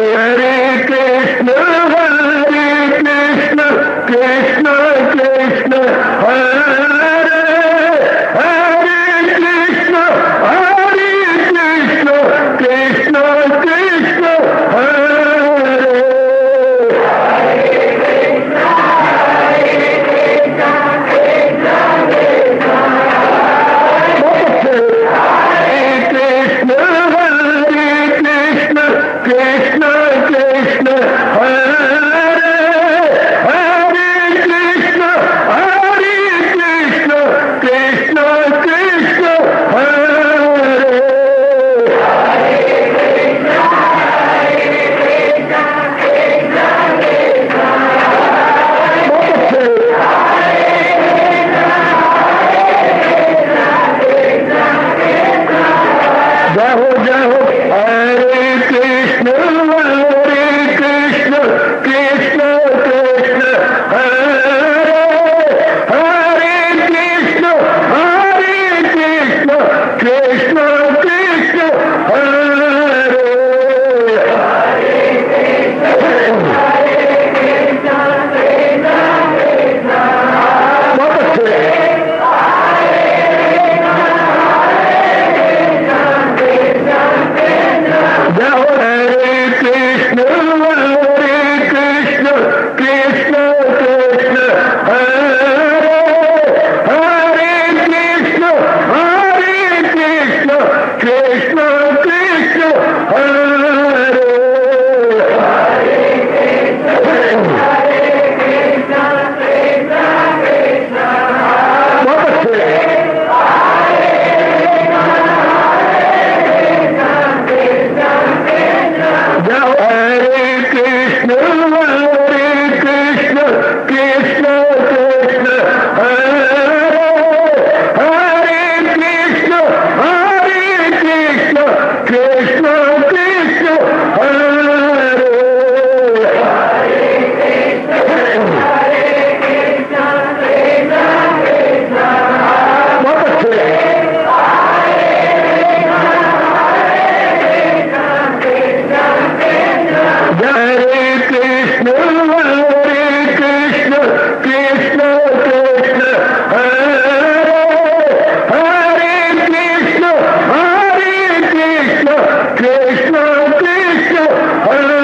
हरे कृष्ण कृष्ण कृष्ण हरे हरे कृष्ण कृष्ण कृष्ण हरे कृष्ण कृष्ण हरे हरे कृष्ण कृष्ण कृष्ण हरे जय हो हरे कृष्ण कृष्ण कृष्ण हरे हरे कृष्ण कृष्ण कृष्ण हरे बहुत अच्छे जय हो हरे कृष्ण कृष्ण कृष्ण हरे हरे कृष्ण कृष्ण कृष्ण हरे बहुत अच्छे जय हो हरे कृष्ण कृष्ण कृष्ण हरे हरे कृष्ण कृष्ण कृष्ण हरे बहुत अच्छे हरे कृष्ण कृष्ण हरे हरे कृष्ण कृष्ण कृष्ण हरे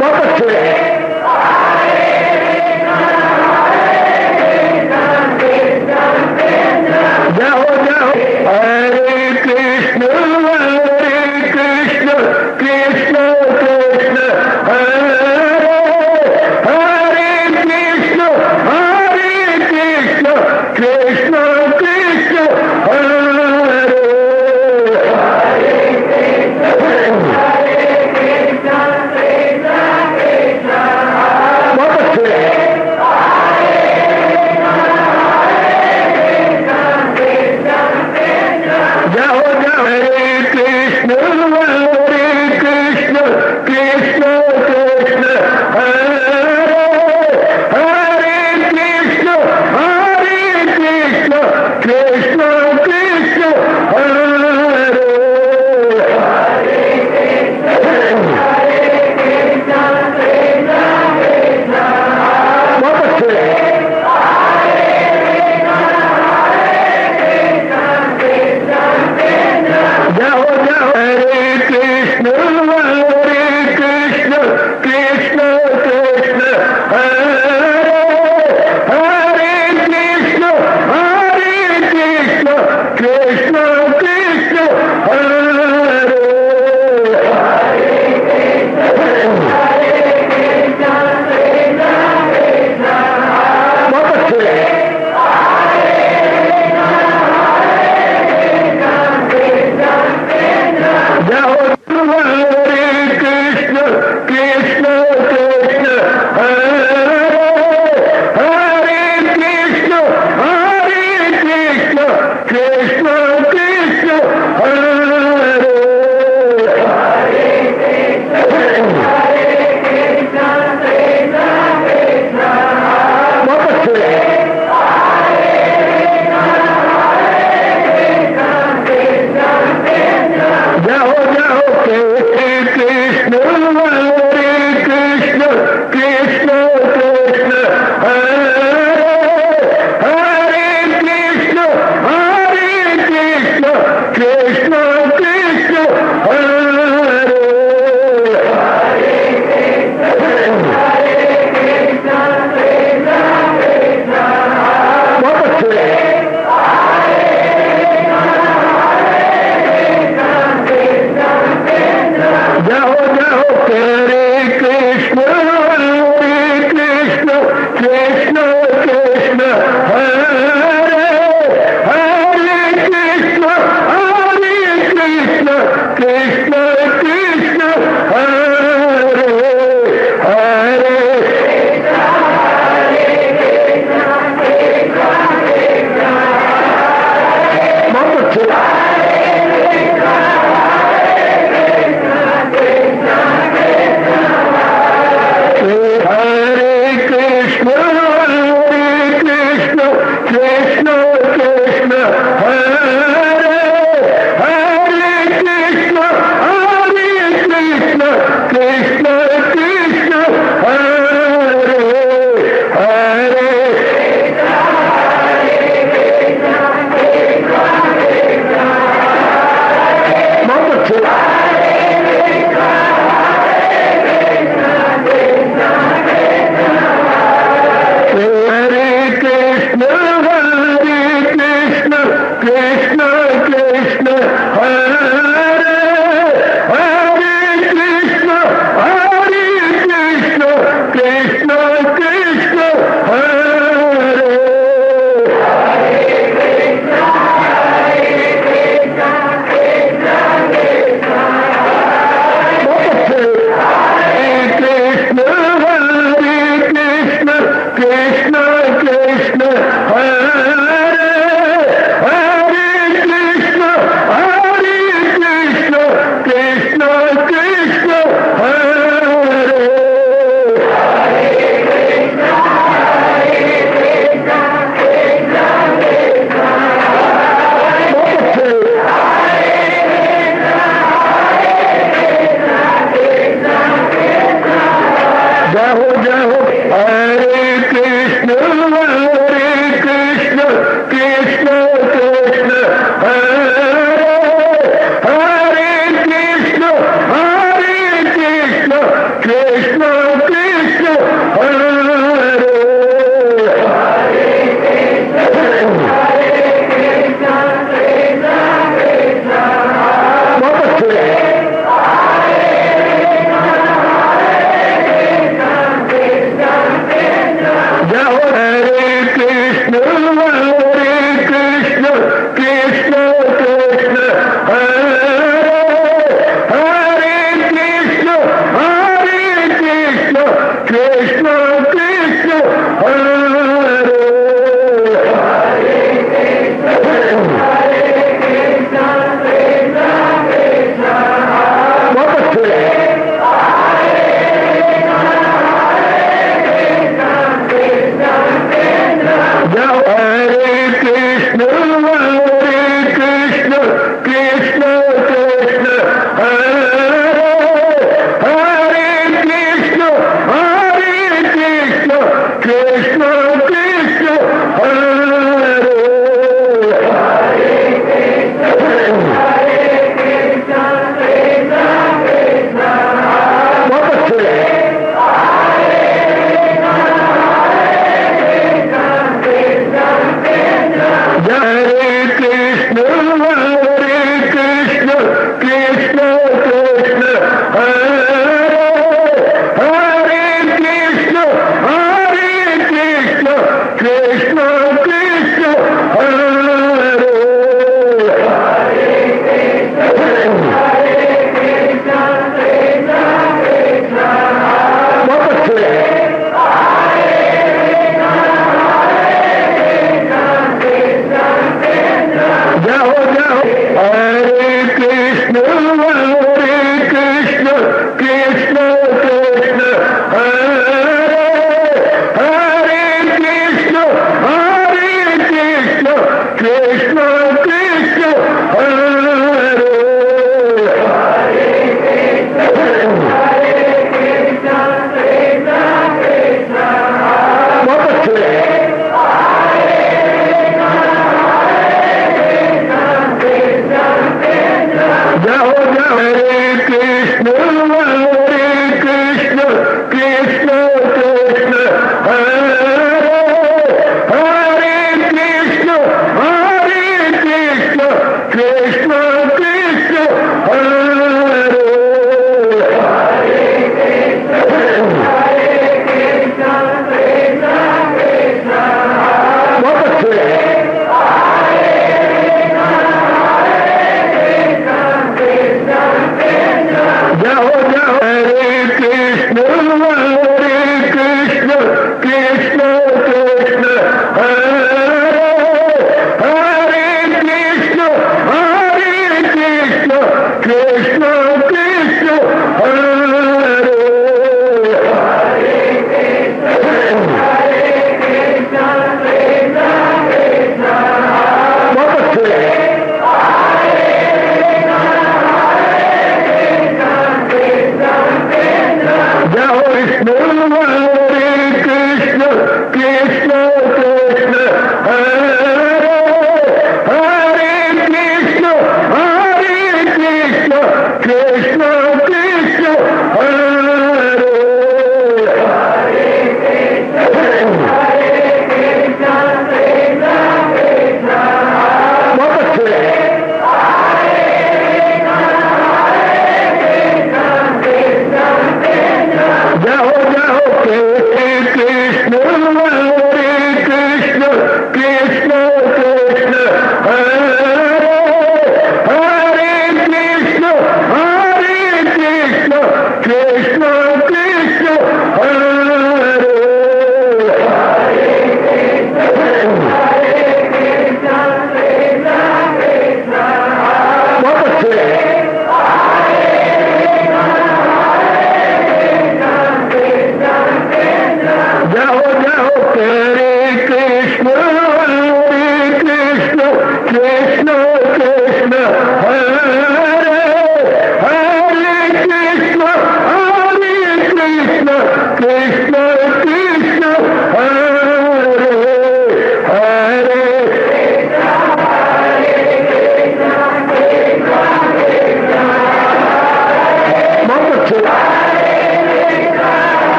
बहुत अच्छे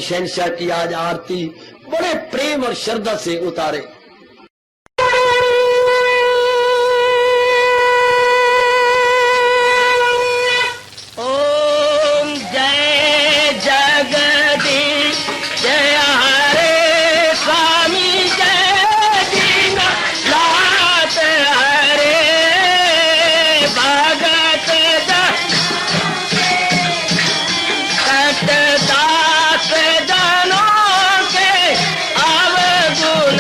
शहंशाह की आज आरती बड़े प्रेम और श्रद्धा से उतारे। ओम जय जगदीश जय हरे स्वामी जय दीनानाथ हरे भगत दास जनों के अवगुण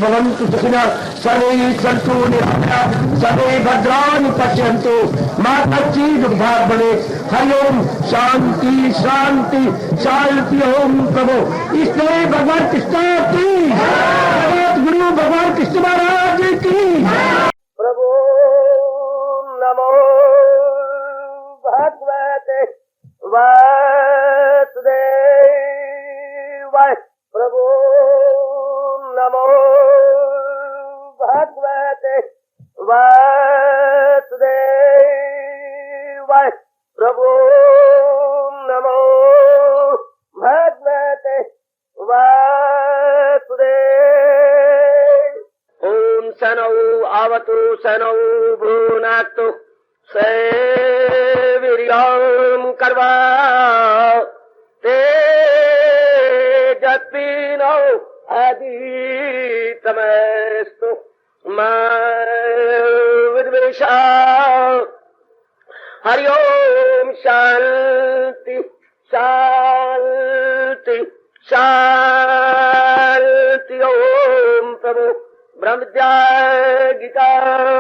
भवन्तु सुखिनः सर्वे सन्तु निरामयाः सर्वे भद्राणि पश्यन्तु मा कश्चित् दुःखात् भवेत्। हरि ओम शांति शांति शांति। ओम प्रभु इसलिए भगवान कृष्ण की गुरु भगवान कृष्ण महाराज की प्रभु नमो भगवते वासुदेवाय। प्रभु नमो भगवते वासुदेवाय। प्रभु नमो भगवते वासुदेव। ओम सनौ आवतु सनौ भ्रूनाक्तु सेवीर्यं कर्वा तेजस्विनो अधीतमस्तु मा विद्वेषा। हरि ओम शांति शांति शांति। ओम प्रभु ब्रह्मज्ञा गीता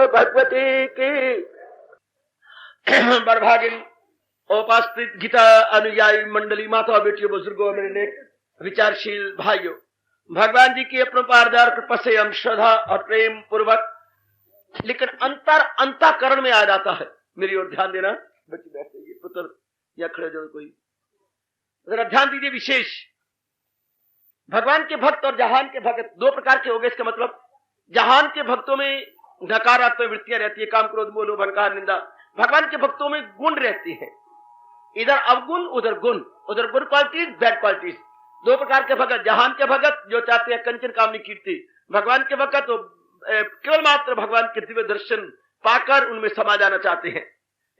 भगवती की। बर्भागिन उपस्थित गीता अनुयायी मंडली, माता बेटियों, बुजुर्गों, मेरे नेक विचारशील भाइयों, भगवान जी की अपरंपार कृपा से हम श्रद्धा और प्रेम पूर्वक, लेकिन अंतःकरण में आ जाता है। मेरी ओर ध्यान देना, बच्चे बैठ जाइए, पुत्र या खड़े जो कोई, जरा ध्यान दीजिए। विशेष भगवान के भक्त और जहान के भक्त दो प्रकार के हो गए। इसका मतलब जहान के भक्तों में नकारात्मक वृत्तियां रहती है, काम क्रोध मोह लोभ अहंकार निंदा। भगवान के भक्तों में गुण रहती है, इधर अवगुण उधर गुण, उधर गुड क्वालिटीज बैड क्वालिटीज। दो प्रकार के भगत, जहान के भगत जो चाहते हैं कंचन कामनी कीर्ति, भगवान के भगत तो केवल मात्र भगवान के दिव्य दर्शन पाकर उनमें समा जाना चाहते हैं।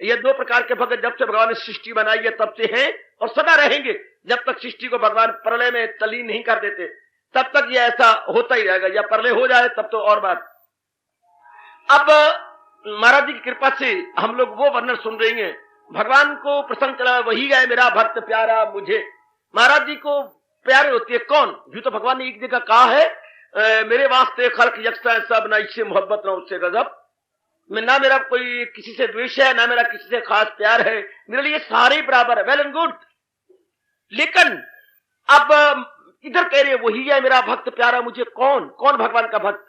ये दो प्रकार के भगत जब से भगवान ने सृष्टि बनाई है तब से हैं और सदा रहेंगे। जब तक सृष्टि को भगवान प्रलय में तलीन नहीं कर देते तब तक ये ऐसा होता ही रहेगा, या प्रलय हो जाए तब तो और बात। अब महाराज जी की कृपा से हम लोग वो वर्णन सुन रहे हैं। भगवान को प्रसन्न चला, वही है मेरा भक्त प्यारा मुझे। महाराज जी को प्यारे होती है कौन? जो तो भगवान ने एक जगह कहा है, मेरे वास्ते खल्क यकसा सब, ना इससे मोहब्बत ना उससे गजब। मैं ना मेरा कोई किसी से द्वेष है, ना मेरा किसी से खास प्यार है, मेरे लिए सारे ही बराबर है, वेल एंड गुड। लेकिन अब इधर कह रहे वही है मेरा भक्त प्यारा मुझे। कौन कौन भगवान का भक्त?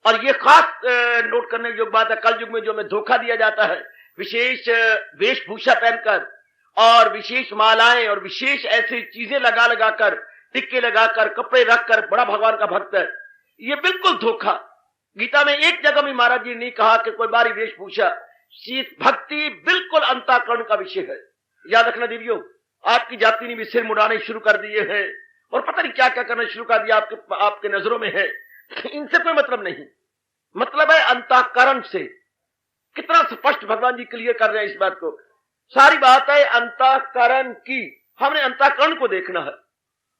और ये खास नोट करने की बात है, कल युग में जो हमें धोखा दिया जाता है, विशेष वेशभूषा पहनकर और विशेष मालाएं और विशेष ऐसी चीजें लगा लगाकर, टिक्के लगाकर, कपड़े रखकर बड़ा भगवान का भक्त है, ये बिल्कुल धोखा। गीता में एक जगह में महाराज जी ने कहा कि कोई बारी वेशभूषा, भक्ति बिल्कुल अंतःकरण का विषय है। याद रखना देवियों, आपकी जाति ने भी सिर मुड़ाने शुरू कर दिए हैं और पता नहीं क्या क्या करना शुरू कर दिया, आपके नजरों में है। इनसे कोई मतलब नहीं, मतलब है अंतःकरण से। कितना स्पष्ट भगवान जी क्लियर कर रहे हैं इस बात को। सारी बात है अंतःकरण की। हमने अंतःकरण को देखना है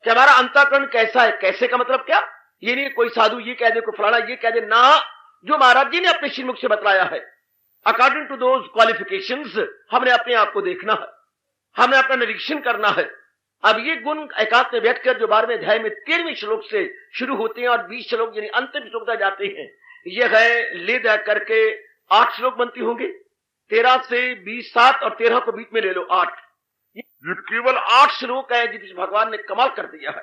कि हमारा अंतःकरण कैसा है। कैसे का मतलब क्या? ये नहीं कोई साधु ये कह दे, कोई फलाना ये कह दे ना। जो महाराज जी ने अपने श्रीमुख से बतलाया है, अकॉर्डिंग टू दोज क्वालिफिकेशंस, हमने अपने आप को देखना है, हमने अपना निरीक्षण करना है। अब ये गुण एकांत में बैठकर जो 12वें अध्याय में 13वें श्लोक से शुरू होते हैं और 20 श्लोक यानी अंतिम श्लोक तक जाते हैं, ये है ले दे करके 8 श्लोक बनती होंगे। 13 से 20, 7 और 13 को बीच में ले लो, 8। ये केवल 8 श्लोक है जिसमें भगवान ने कमाल कर दिया है।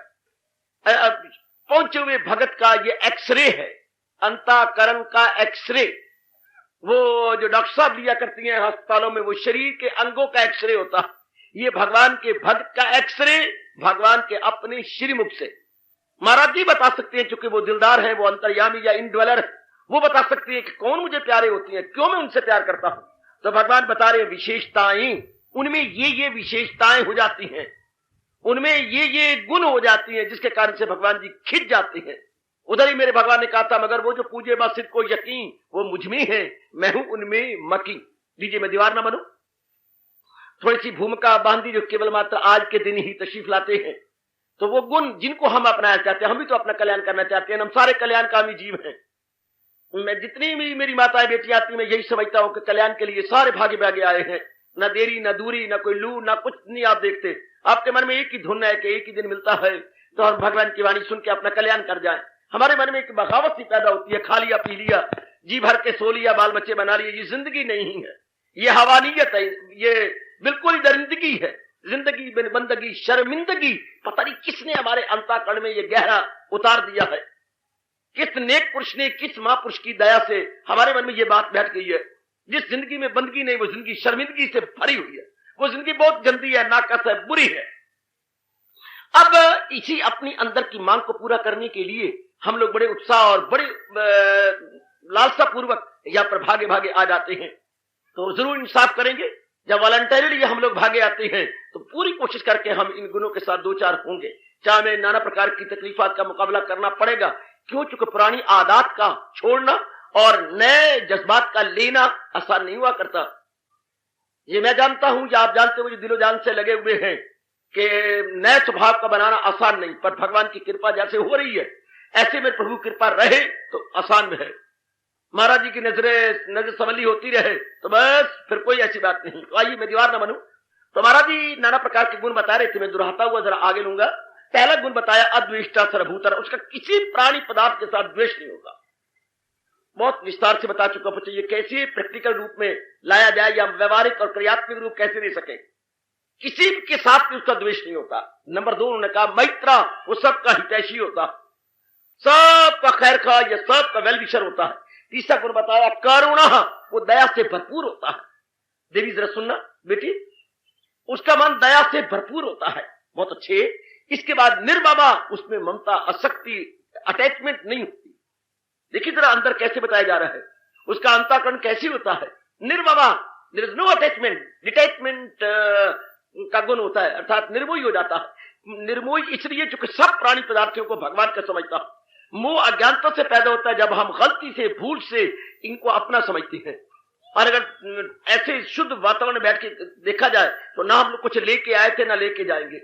पहुंचे हुए भगत का ये एक्सरे है, अंतःकरण का एक्सरे। वो जो डॉक्टर साहब लिया करती हैं अस्पतालों में, वो शरीर के अंगों का एक्सरे होता है। ये भगवान के भक्त का एक्सरे भगवान के अपने श्रीमुख से। महाराज जी बता सकते हैं, चूंकि वो दिलदार है, वो अंतर्यामी या इनड्वेलर है, वो बता सकते हैं कि कौन मुझे प्यारे होती हैं, क्यों मैं उनसे प्यार करता हूं। तो भगवान बता रहे हैं विशेषताएं, उनमें ये विशेषताएं हो जाती हैं, उनमें ये गुण हो जाती हैं जिसके कारण से भगवान जी खिंच जाते हैं। उधर ही मेरे भगवान ने कहा था, मगर वो जो पूजे बासित को यकीन वो मुझ में है, मैं हूं उनमें मकी। दीजिए मैं दीवार ना बनूं। थोड़ी सी भूमिका बांधी जो केवल मात्र आज के दिन ही तशरीफ लाते हैं। तो वो गुण जिनको हम अपनाना चाहते हैं, हम भी तो अपना कल्याण करना चाहते हैं, हम सारे कल्याणकामी जीव हैं। मैं जितनी भी मेरी माताएं बेटी आती, मैं यही समझता हूं कि कल्याण के लिए सारे भागे भागे आए हैं। न देरी न दूरी, न कोई लू, न कुछ नहीं आप देखते। आपके मन में एक ही धुन है कि एक ही दिन मिलता है तो हम भगवान की वाणी सुन के अपना कल्याण कर जाए। हमारे मन में एक बगावत सी पैदा होती है, खा लिया पी लिया, जी भर के सो लिया, बाल बच्चे बना लिए। ये जिंदगी नहीं है, ये हवानियत है, ये बिल्कुल ही दरिंदगी है। जिंदगी बिन बंदगी शर्मिंदगी, पता नहीं किसने हमारे अंतःकरण में ये गहरा उतार दिया है। किस नेक पुरुष ने, किस महापुरुष की दया से हमारे मन में ये बात बैठ गई है। जिस जिंदगी में बंदगी नहीं, वो जिंदगी शर्मिंदगी से भरी हुई है। वो जिंदगी बहुत गंदी है, नाकस है, बुरी है। अब इसी अपनी अंदर की मांग को पूरा करने के लिए हम लोग बड़े उत्साह और बड़े लालसा पूर्वक यहाँ पर भागे भागे आ जाते हैं। तो जरूर इंसाफ करेंगे, जब वॉलंटरीली हम लोग भागे आते हैं तो पूरी कोशिश करके हम इन गुणों के साथ दो चार होंगे। चाहे हमें नाना प्रकार की तकलीफात का मुकाबला करना पड़ेगा, क्यों? चूंकि पुरानी आदत का छोड़ना और नए जज्बात का लेना आसान नहीं हुआ करता। ये मैं जानता हूं, या आप जानते हो, मुझे दिलो जान से लगे हुए हैं कि नए स्वभाव का बनाना आसान नहीं, पर भगवान की कृपा जैसे हो रही है ऐसे में प्रभु कृपा रहे तो आसान में है। महाराज जी की नजर संवली होती रहे तो बस फिर कोई ऐसी बात नहीं। तो आइए मैं दीवार न बनूं। तो महाराज जी नाना प्रकार के गुण बता रहे थे, मैं दोहराता हुआ जरा आगे लूंगा। पहला गुण बताया अद्वेष्टा सर्वभूतर, उसका किसी प्राणी पदार्थ के साथ द्वेष नहीं होगा। बहुत विस्तार से बता चुका हूं, ये कैसे प्रैक्टिकल रूप में लाया जाए या व्यवहारिक और क्रियात्मक रूप कैसे दे सके। किसी के साथ भी उसका द्वेष नहीं होता। नंबर 2 उन्होंने कहा मैत्रा, वो सबका हितैषी होता, सबका खैर खा, या सबका वेल विशर होता है। तीसरा गुण बताया करुणा, वो दया से भरपूर होता है। देवी जरा सुनना बेटी, उसका मन दया से भरपूर होता है। बहुत अच्छे। इसके बाद निर्ममा, उसमें ममता आसक्ति अटैचमेंट नहीं होती। देखिए जरा अंदर कैसे बताया जा रहा है, उसका अंतःकरण कैसे होता है। निर्ममा, there is no attachment, detachment का गुण होता है, अर्थात निर्मोही हो जाता है। निर्मोही इसलिए चूंकि सब प्राणी पदार्थों को भगवान का समझता है। मोह अज्ञानता से पैदा होता है, जब हम गलती से भूल से इनको अपना समझते हैं। और अगर ऐसे शुद्ध वातावरण में बैठ के देखा जाए तो ना हम लोग कुछ लेके आए थे ना लेके जाएंगे।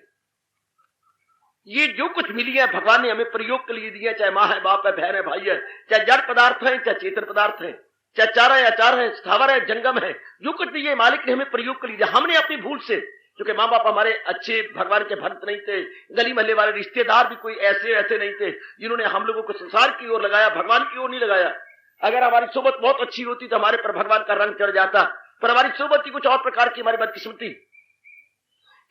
ये जो कुछ मिली है भगवान ने हमें प्रयोग के लिए दिया, चाहे माँ है, बाप है, बहन है, भाई है, चाहे जड़ पदार्थ है, चाहे चेतन पदार्थ है, चाहे चारा है, अचार है, स्थावर है, जंगम है, जो कुछ भी ये मालिक ने हमें प्रयोग के लिए दिया। हमने अपनी भूल से, क्योंकि माँ बाप हमारे अच्छे भगवान के भक्त नहीं थे, गली महल्ले वाले रिश्तेदार भी कोई ऐसे नहीं थे जिन्होंने हम लोगों को संसार की ओर लगाया, भगवान की ओर नहीं लगाया। अगर हमारी सोबत बहुत अच्छी होती तो हमारे पर भगवान का रंग चढ़ जाता, पर हमारी सोबत की कुछ और प्रकार की हमारी बदकिस्मती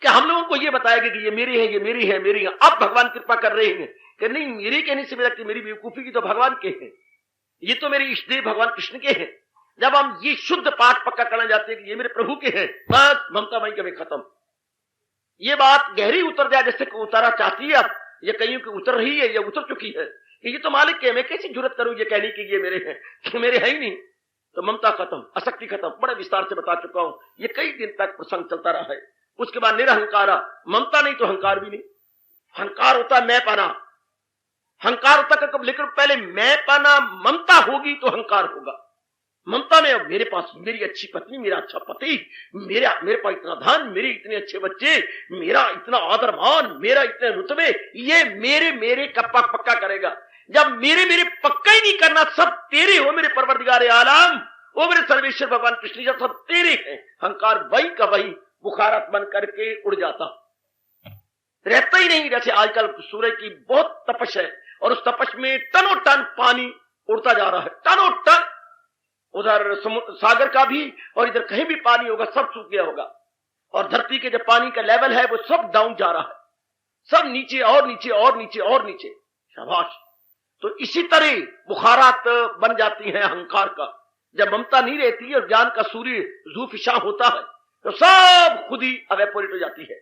कि हम लोगों को ये बताया कि ये मेरी है, ये मेरी है, मेरी है। अब भगवान कृपा कर रहे हैं कि नहीं, मेरी कहने से मेरा कि मेरी बेवकूफी की तो भगवान के हैं, ये तो मेरे इष्टदेव भगवान कृष्ण के हैं। जब हम ये शुद्ध पाठ पक्का करना जाते हैं कि ये मेरे प्रभु के हैं, बस ममता वहीं कभी खत्म। ये बात गहरी उतर जाए, जैसे उतारा चाहती है अब, ये कहीं की उतर रही है, ये उतर चुकी है कि ये तो मालिक के, मैं कैसी जुर्रत करूं ये कहने की ये मेरे हैं, मेरे है ही नहीं। तो ममता खत्म, आसक्ति खत्म। बड़े विस्तार से बता चुका हूं, ये कई दिन तक प्रसंग चलता रहा है। उसके बाद निरहंकारा, ममता नहीं तो अहंकार भी नहीं। अहंकार होता है मैं पाना, अहंकार होता कब, लेकिन पहले मैं पाना, ममता होगी तो अहंकार होगा। ममता में मेरे पास मेरी अच्छी पत्नी, मेरा अच्छा पति, मेरे पास इतना धन, मेरे इतने अच्छे बच्चे, मेरा इतना आदर मान, मेरा इतने रुतबे, ये मेरे कप्पा पक्का करेगा। जब मेरे पक्का ही नहीं करना, सब तेरे हो मेरे परवरदिगार आलम, वो मेरे सर्वेश्वर भगवान कृष्ण, जब सब तेरे हैं, अहंकार वही का वही बुखारत बन करके उड़ जाता, रहता ही नहीं। जैसे आजकल सूर्य की बहुत तपश है और उस तपश में टनों टन पानी उड़ता जा रहा है, टनों टन। उधर सागर का भी और इधर कहीं भी पानी होगा सब सूख गया होगा, और धरती के जो पानी का लेवल है वो सब डाउन जा रहा है, सब नीचे और नीचे और नीचे और नीचे। शाबाश। तो इसी तरह बुखारात बन जाती हैं अहंकार का। जब ममता नहीं रहती और ज्ञान का सूर्य ज़ूफिशा होता है तो सब खुद ही अवेपोरेट हो जाती है।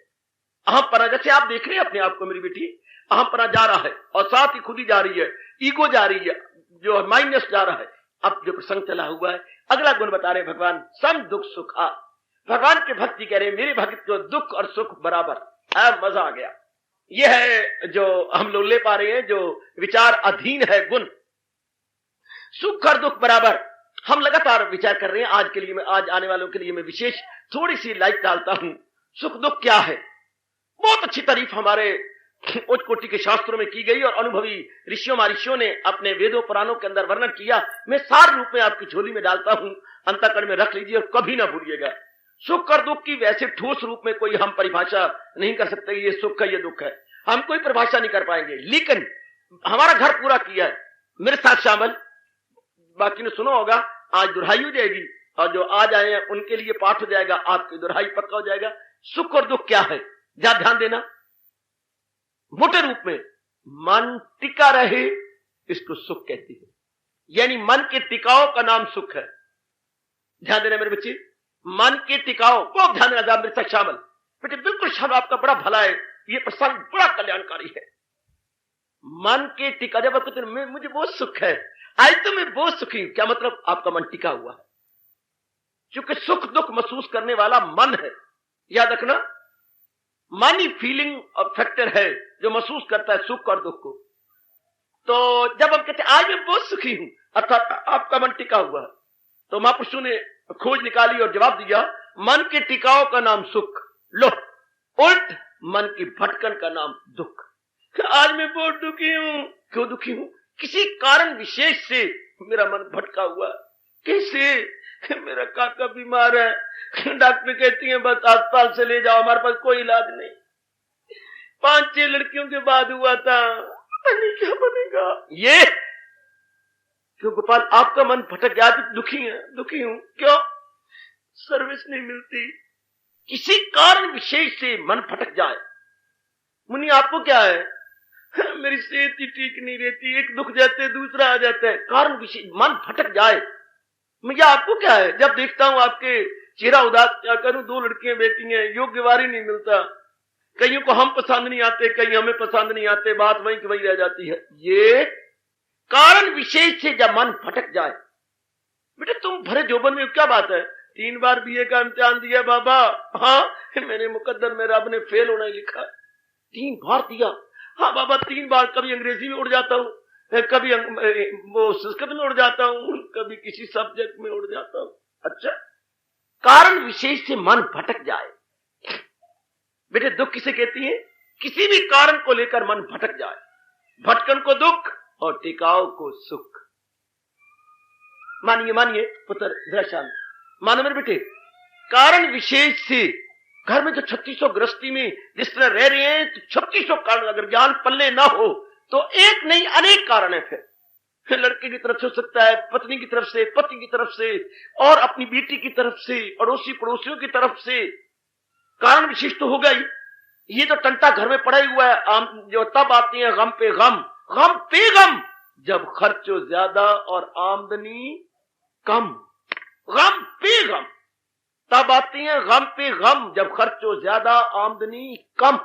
अहमपना, जैसे आप देख रहे हैं अपने आप को मेरी बेटी, अहमपना जा रहा है और साथ ही खुद ही जा रही है, ईगो जा रही है, जो माइनस जा रहा है। अब जो प्रसंग चला हुआ है, अगला गुण बता रहे भगवान, सम दुख सुखा। भगवान के भक्ति कह रहे मेरे भक्त को दुख और सुख बराबर। मजा आ गया। यह है जो हम लोग ले पा रहे हैं, जो विचार अधीन है गुण। सुख और दुख बराबर हम लगातार विचार कर रहे हैं। आज के लिए, मैं आज आने वालों के लिए मैं विशेष थोड़ी सी लाइट डालता हूं। सुख दुख क्या है, बहुत अच्छी तारीफ हमारे उच्च कोटि के शास्त्रों में की गई और अनुभवी ऋषियों महर्षियों ने अपने वेदों पुराणों के अंदर वर्णन किया। मैं सार रूप में आपकी झोली में डालता हूं, अंतःकरण में रख लीजिए और कभी ना भूलिएगा। सुख और दुख की वैसे ठोस रूप में कोई हम परिभाषा नहीं कर सकते, ये सुख है ये दुख है, हम कोई परिभाषा नहीं कर पाएंगे। लेकिन हमारा घर पूरा किया है, मेरे साथ शामिल। बाकी ने सुना होगा, आज दुल्हाई हो जाएगी और जो आज आए हैं उनके लिए पाठ हो जाएगा, आपकी दुल्हाई पक्का हो जाएगा। सुख और दुख क्या है, जा ध्यान देना। मोटे रूप में मन टिका रहे इसको सुख कहती है, यानी मन के टिकाव का नाम सुख है। ध्यान देना मेरे बच्चे, मन के टिकाव, बहुत ध्यान देना मेरे साथ शामिल। बेटे बिल्कुल शामिल, आपका बड़ा भला है, ये प्रसंग बड़ा कल्याणकारी है। मन के टिका, जब आप कहते हैं मुझे बहुत सुख है, आज तो मैं बहुत सुखी हूं, क्या मतलब? आपका मन टिका हुआ है, क्योंकि सुख दुख महसूस करने वाला मन है। याद रखना, मन ही फीलिंग फैक्टर है जो महसूस करता है सुख और दुख को। तो जब हम कहते हैं आज मैं बहुत सुखी हूं, अर्थात आपका मन टिका हुआ है। तो महापुरुषों ने खोज निकाली और जवाब दिया, मन के टिकाव का नाम सुख, लो उल्ट मन की भटकन का नाम दुख। आज मैं बहुत दुखी हूं। क्यों दुखी हूं? किसी कारण विशेष से मेरा मन भटका हुआ। कैसे? मेरा काका बीमार है, डॉक्टर कहती है बस अस्पताल से ले जाओ, हमारे पास कोई इलाज नहीं। 5-6 लड़कियों के बाद हुआ था, पता नहीं क्या बनेगा। ये क्यों गोपाल, आपका मन भटक गया, आप दुखी हैं? दुखी हूं। क्यों? सर्विस नहीं मिलती। किसी कारण विशेष से मन भटक जाए। मुनि आपको क्या है? मेरी सेहत ही ठीक नहीं रहती, एक दुख जाते है दूसरा आ जाता है। कारण विशेष मन भटक जाए, मुझे आपको क्या है? जब देखता हूं आपके चेहरा उदास, क्या करूं, 2 लड़कियां बेटी हैं, योग्य वारी नहीं मिलता, कईयों को हम पसंद नहीं आते, कई हमें पसंद नहीं आते, बात वहीं की वहीं रह जाती है। ये कारण विशेष से जब मन भटक जाए। बेटे तुम भरे जोबन में, क्या बात है? 3 बार बीए का इम्तिहान दिया बाबा। हाँ, मैंने मुकद्दर में रब ने फेल होना ही लिखा। 3 बार दिया। हाँ बाबा 3 बार, कभी अंग्रेजी में उड़ जाता हूँ, कभी वो संस्कृत में उड़ जाता हूँ, कभी किसी सब्जेक्ट में उड़ जाता हूँ। अच्छा, कारण विशेष से मन भटक जाए। बेटे दुख किसे कहती है? किसी भी कारण को लेकर मन भटक जाए। भटकन को दुख और टिकाव को सुख। मानिए पुत्र, जरा शांत मानो मेरे बेटे, कारण विशेष से घर में जो 3600 गृहस्थी में जिस तरह रह रहे हैं, तो 3600 कारण अगर ज्ञान पल्ले ना हो तो एक नहीं अनेक कारण है। फिर लड़के की तरफ से हो सकता है, पत्नी की तरफ से, पति की तरफ से, और अपनी बेटी की तरफ से, अड़ोसी पड़ोसियों की तरफ से। कारण विशेष तो होगा ही। ये तो टंटा घर में पड़ा ही हुआ है, जो तब आती है गम पे गम, गम पे गम, जब खर्चो ज्यादा और आमदनी कम। गम पे गम, तब आती है गम पे गम, जब खर्चो ज्यादा आमदनी कम।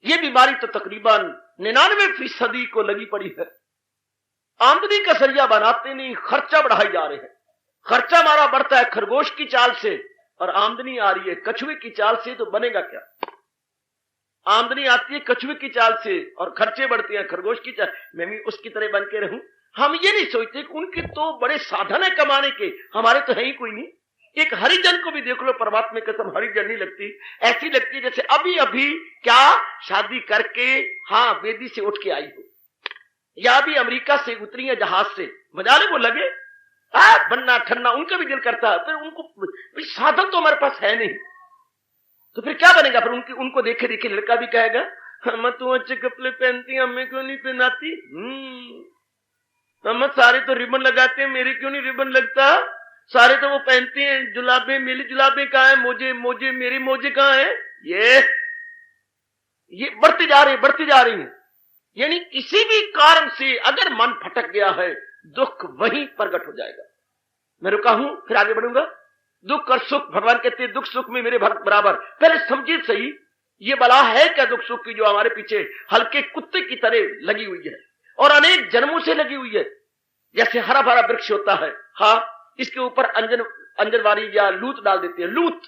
ये बीमारी तो तकरीबन 99% को लगी पड़ी है। आमदनी का सरिया बनाते नहीं, खर्चा बढ़ाई जा रहे हैं। खर्चा हमारा बढ़ता है खरगोश की चाल से, और आमदनी आ रही है कछुए की चाल से, तो बनेगा क्या? आमदनी आती है कछुए की चाल से और खर्चे बढ़ते हैं खरगोश की चाल। मैं भी उसकी तरह बन के रहूं? हम ये नहीं सोचते कि उनके तो बड़े साधन है कमाने के, हमारे तो है ही कोई नहीं। एक हरिजन को भी देख लो, परमात्मा की कसम हरिजन नहीं लगती, ऐसी लगती है जैसे अभी अभी क्या शादी करके हाँ बेदी से उठ के आई हो, या भी अमेरिका से उतरी है जहाज से। मजाले वो लगे बनना ठन्ना, उनका भी दिल करता है, फिर उनको साधन तो हमारे पास है नहीं, तो फिर क्या बनेगा? फिर उनको देखे देखे लड़का भी कहेगा हम तो अच्छे कपड़े पहनती हैं, हमें क्यों नहीं पहनाती? हम सारे तो रिबन लगाते हैं, मेरे क्यों नहीं रिबन लगता? सारे तो वो पहनते हैं जुलाबे, मेरी जुलाबे कहाँ है? मोजे मेरे मोजे कहाँ है? ये बढ़ती जा रही है। यानी किसी भी कारण से अगर मन भटक गया है, दुख वहीं प्रकट हो जाएगा। मैं रुका हूं, फिर आगे बढ़ूंगा। दुख और सुख, भगवान कहते हैं दुख सुख में मेरे बराबर। पहले समझिए सही, ये बला है क्या दुख सुख की, जो हमारे पीछे हल्के कुत्ते की तरह लगी हुई है और अनेक जन्मों से लगी हुई है। जैसे हरा भरा वृक्ष होता है, हाँ, इसके ऊपर अंजनवारी या लूत डाल देते हैं। लूत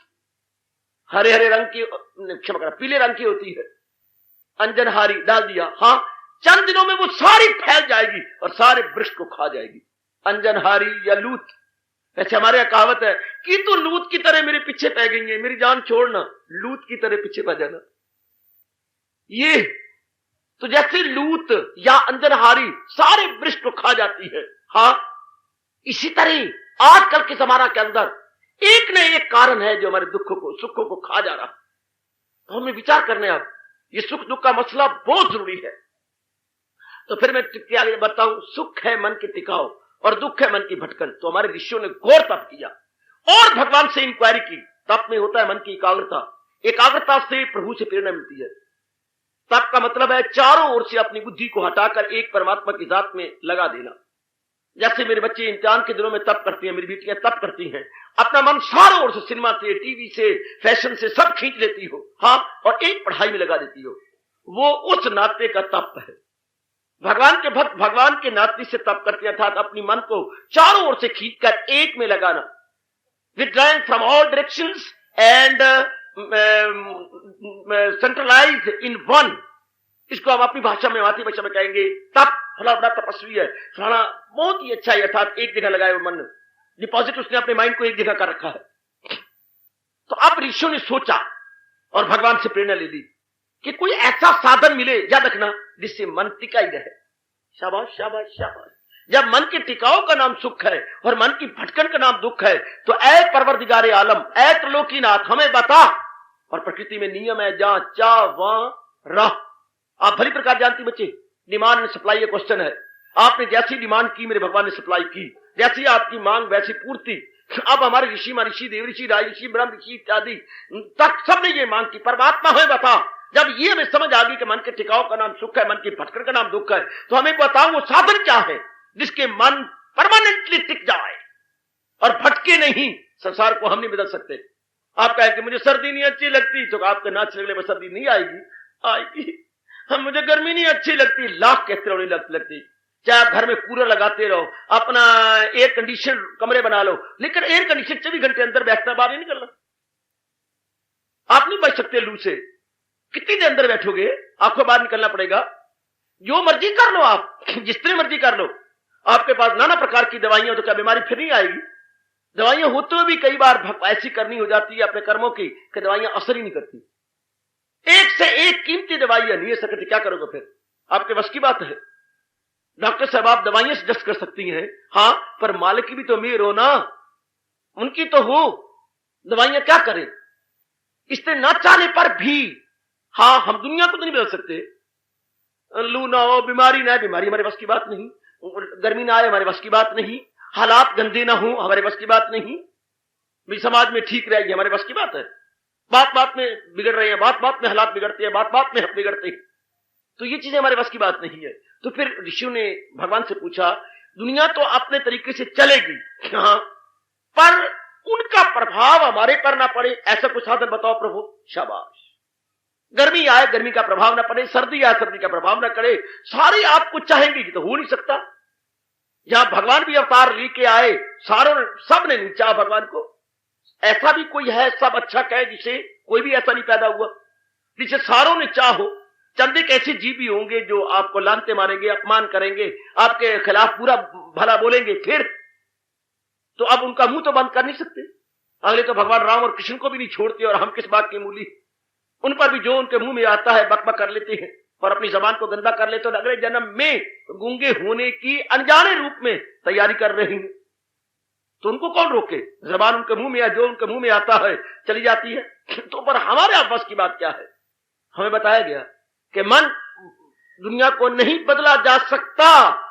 हरे रंग की, क्षमा करना, पीले रंग की होती है। अंजनहारी डाल दिया, हाँ, चंद दिनों में वो सारी फैल जाएगी और सारे वृक्ष को खा जाएगी। अंजनहारी या लूत। ऐसे हमारे यहां कहावत है कि तू लूत की तरह मेरे पीछे पै गई है, मेरी जान छोड़ना, लूत की तरह पीछे पै जाना। ये तो जैसे लूत या अंजनहारी सारे वृक्ष को खा जाती है, हाँ, इसी तरह आजकल के जमाना के अंदर एक न एक कारण है जो हमारे दुखों को सुखों को खा जा रहा। तो हमें विचार करने, अब ये सुख दुख का मसला बहुत जरूरी है। तो फिर मैं टिकते आगे बताऊं, सुख है मन के टिकाओ और दुख है मन की भटकन। तो हमारे ऋषियों ने घोर तप किया और भगवान से इंक्वायरी की। तप में होता है मन की एकाग्रता, एकाग्रता से प्रभु से प्रेरणा मिलती है। तप का मतलब है चारों ओर से अपनी बुद्धि को हटाकर एक परमात्मा की जात में लगा देना। जैसे मेरे बच्चे इम्तिहान के दिनों में तप करती हैं, मेरी बेटियां तप करती हैं, अपना मन चारों ओर से, सिनेमा से, टीवी से, फैशन से सब खींच लेती हो, हाँ, और एक पढ़ाई में लगा देती हो। वो उस नाते का तप है। भगवान के भक्त भगवान के नाते से तप करते, अर्थात अपनी मन को चारों ओर से खींचकर एक में लगाना, withdrawing from all directions and centralized in one। इसको हम अपनी भाषा में, मातृभाषा में कहेंगे तप। फला बड़ा तपस्वी है, फलाना बहुत ही अच्छा है, अर्थात एक जगह लगाए वो मन, डिपॉजिट उसने अपने माइंड को एक जगह कर रखा है। तो अब ऋषियों ने सोचा और भगवान से प्रेरणा ले ली कि कोई ऐसा साधन मिले, याद रखना, जिससे मन टिका ही रहे। शाबाश शाबाश शाबाश। जब मन के टिकाव का नाम सुख है और मन की भटकन का नाम दुख है, तो ऐ परवरदिगारे आलम, ऐ त्रिलोकीनाथ, हमें बता। और प्रकृति में नियम है, जहां चाह वहां रह। आप भली प्रकार जानती बच्चे, डिमांड एंड सप्लाई ये क्वेश्चन है। आपने जैसी डिमांड की, मेरे भगवान ने सप्लाई की, जैसी आपकी मांग वैसी पूर्ति। अब हमारे ऋषि, महर्षि, देव ऋषि, राज ऋषि, ब्रह्म ऋषि इत्यादि तक सबने ये मांग की, परमात्मा हमें बता। जब ये हमें समझ आ गई कि मन के टिकाव का नाम सुख है, मन की भटकन का नाम दुख है, तो हमें बताओ वो साधन क्या है जिसके मन परमानेंटली टिक जाए और भटके नहीं। संसार को हम नहीं बदल सकते। आप कहें कि मुझे सर्दी नहीं अच्छी लगती, तो आपके नाच लगने में सर्दी नहीं आएगी, आएगी। हम मुझे गर्मी नहीं अच्छी लगती, लाख कहते रहो नहीं लगती। चाहे आप घर में कूलर लगाते रहो, अपना एयर कंडीशन कमरे बना लो, लेकिन एयर कंडीशन 24 घंटे अंदर बैठना, बाहर नहीं निकलना। आप नहीं बच सकते लू से। कितनी देर अंदर बैठोगे, आपको बाहर निकलना पड़ेगा। जो मर्जी कर लो आप, जिस तरह मर्जी कर लो। आपके पास नाना प्रकार की दवाइयां, तो क्या बीमारी फिर नहीं आएगी? दवाइयां होते हुए भी कई बार ऐसी करनी हो जाती है अपने कर्मों की कि दवाइयां असर ही नहीं करती। एक से एक कीमती दवाइयां नहीं है सकती, क्या करोगे फिर? आपके बस की बात है। डॉक्टर साहब आप दवाइयां सजेस्ट कर सकती हैं, हाँ, पर मालिक की भी तो मेहर हो ना, उनकी तो हो। दवाइयां क्या करें? इससे न चाहने पर भी, हाँ, हम दुनिया को तो नहीं बदल सकते। लू ना हो, बीमारी ना, बीमारी हमारे बस की बात नहीं। गर्मी ना आए, हमारे बस की बात नहीं। हालात गंदे ना हो, हमारे बस की बात नहीं। भी समाज में ठीक रहेगी, हमारे बस की बात है। बात बात में बिगड़ रहे हैं, बात बात में हालात बिगड़ते हैं, बात बात में हम बिगड़ते हैं, तो ये चीजें हमारे बस की बात नहीं है। तो फिर ऋषियों ने भगवान से पूछा, दुनिया तो अपने तरीके से चलेगी, हाँ, पर उनका प्रभाव हमारे पर ना पड़े, ऐसा कुछ साधन बताओ प्रभु। शाबाश। गर्मी आए, गर्मी का प्रभाव ना पड़े, सर्दी आए, सर्दी का प्रभाव ना करे, सारे आपको चाहेंगे, तो हो नहीं सकता। जहां भगवान भी अवतार लेके आए, सब ने नहीं चाहा भगवान को। ऐसा भी कोई है सब अच्छा कहे जिसे कोई भी ऐसा नहीं पैदा हुआ जिसे सारों ने चाहो। चंद एक ऐसे जीव भी होंगे जो आपको लानते मारेंगे, अपमान करेंगे, आपके खिलाफ पूरा भला बोलेंगे, फिर तो अब उनका मुंह तो बंद कर नहीं सकते। अगले तो भगवान राम और कृष्ण को भी नहीं छोड़ते, और हम किस बात की मूली। उन पर भी जो उनके मुंह में आता है बकबक कर लेते हैं और अपनी जबान को गंदा कर लेते, और अगले जन्म में गूंगे होने की अनजाने रूप में तैयारी कर रहे हैं। तो उनको कौन रोके? जबान उनके मुंह में, या जो उनके मुंह में आता है चली जाती है। तो पर हमारे आपस की बात क्या है? हमें बताया गया कि मन दुनिया को नहीं बदला जा सकता।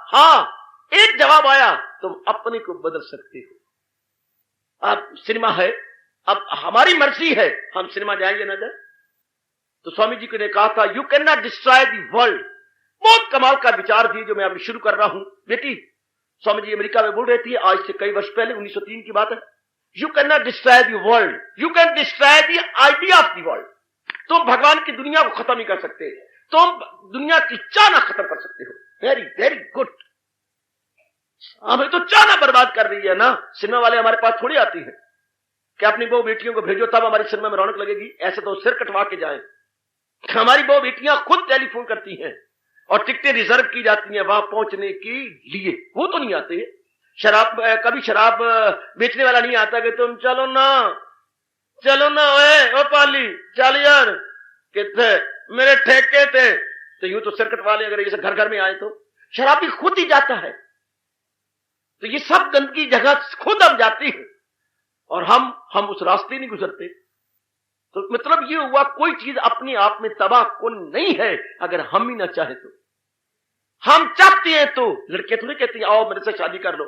हाँ, एक जवाब आया, तुम अपने को बदल सकते हो। अब सिनेमा है, अब हमारी मर्जी है, हम सिनेमा जाएंगे ना जाए। तो स्वामी जी ने कहा था, you can not destroy the world. बहुत कमाल का विचार दिए जो मैं अभी शुरू कर रहा हूं। बेटी, स्वामी जी अमेरिका में बोल रही थी आज से कई वर्ष पहले, 1903 की बात है। You can not destroy the world, you can destroy the idea of the world. तुम भगवान की दुनिया को खत्म नहीं कर सकते, तुम दुनिया की चाहना खत्म कर सकते हो। Very very good. हमें तो चाहना बर्बाद कर रही है ना। सिनेमा वाले हमारे पास थोड़ी आती है कि अपनी बहु बेटियों को भेजो तब हमारी सिनेमा में रौनक लगेगी। ऐसे तो सिर कटवा के जाए। हमारी बहु बेटियां खुद टेलीफोन करती हैं और टिकटें रिजर्व की जाती हैं वहां पहुंचने के लिए। वो तो नहीं आते। शराब, कभी शराब बेचने वाला नहीं आता कि तुम चलो ना, चलो ना, ओ पाली चल यार, कितने मेरे ठेके थे। तो यूं तो सिर कटवा ले, अगर ये घर घर में आए तो। शराबी खुद ही जाता है। तो ये सब गंदगी जगह खुद हम जाती है और हम उस रास्ते नहीं गुजरते। तो मतलब ये हुआ, कोई चीज अपने आप में तबाह कुन नहीं है अगर हम ही ना चाहे तो। हम चाहते हैं तो लड़के थोड़ी कहती हैं आओ मेरे से शादी कर लो,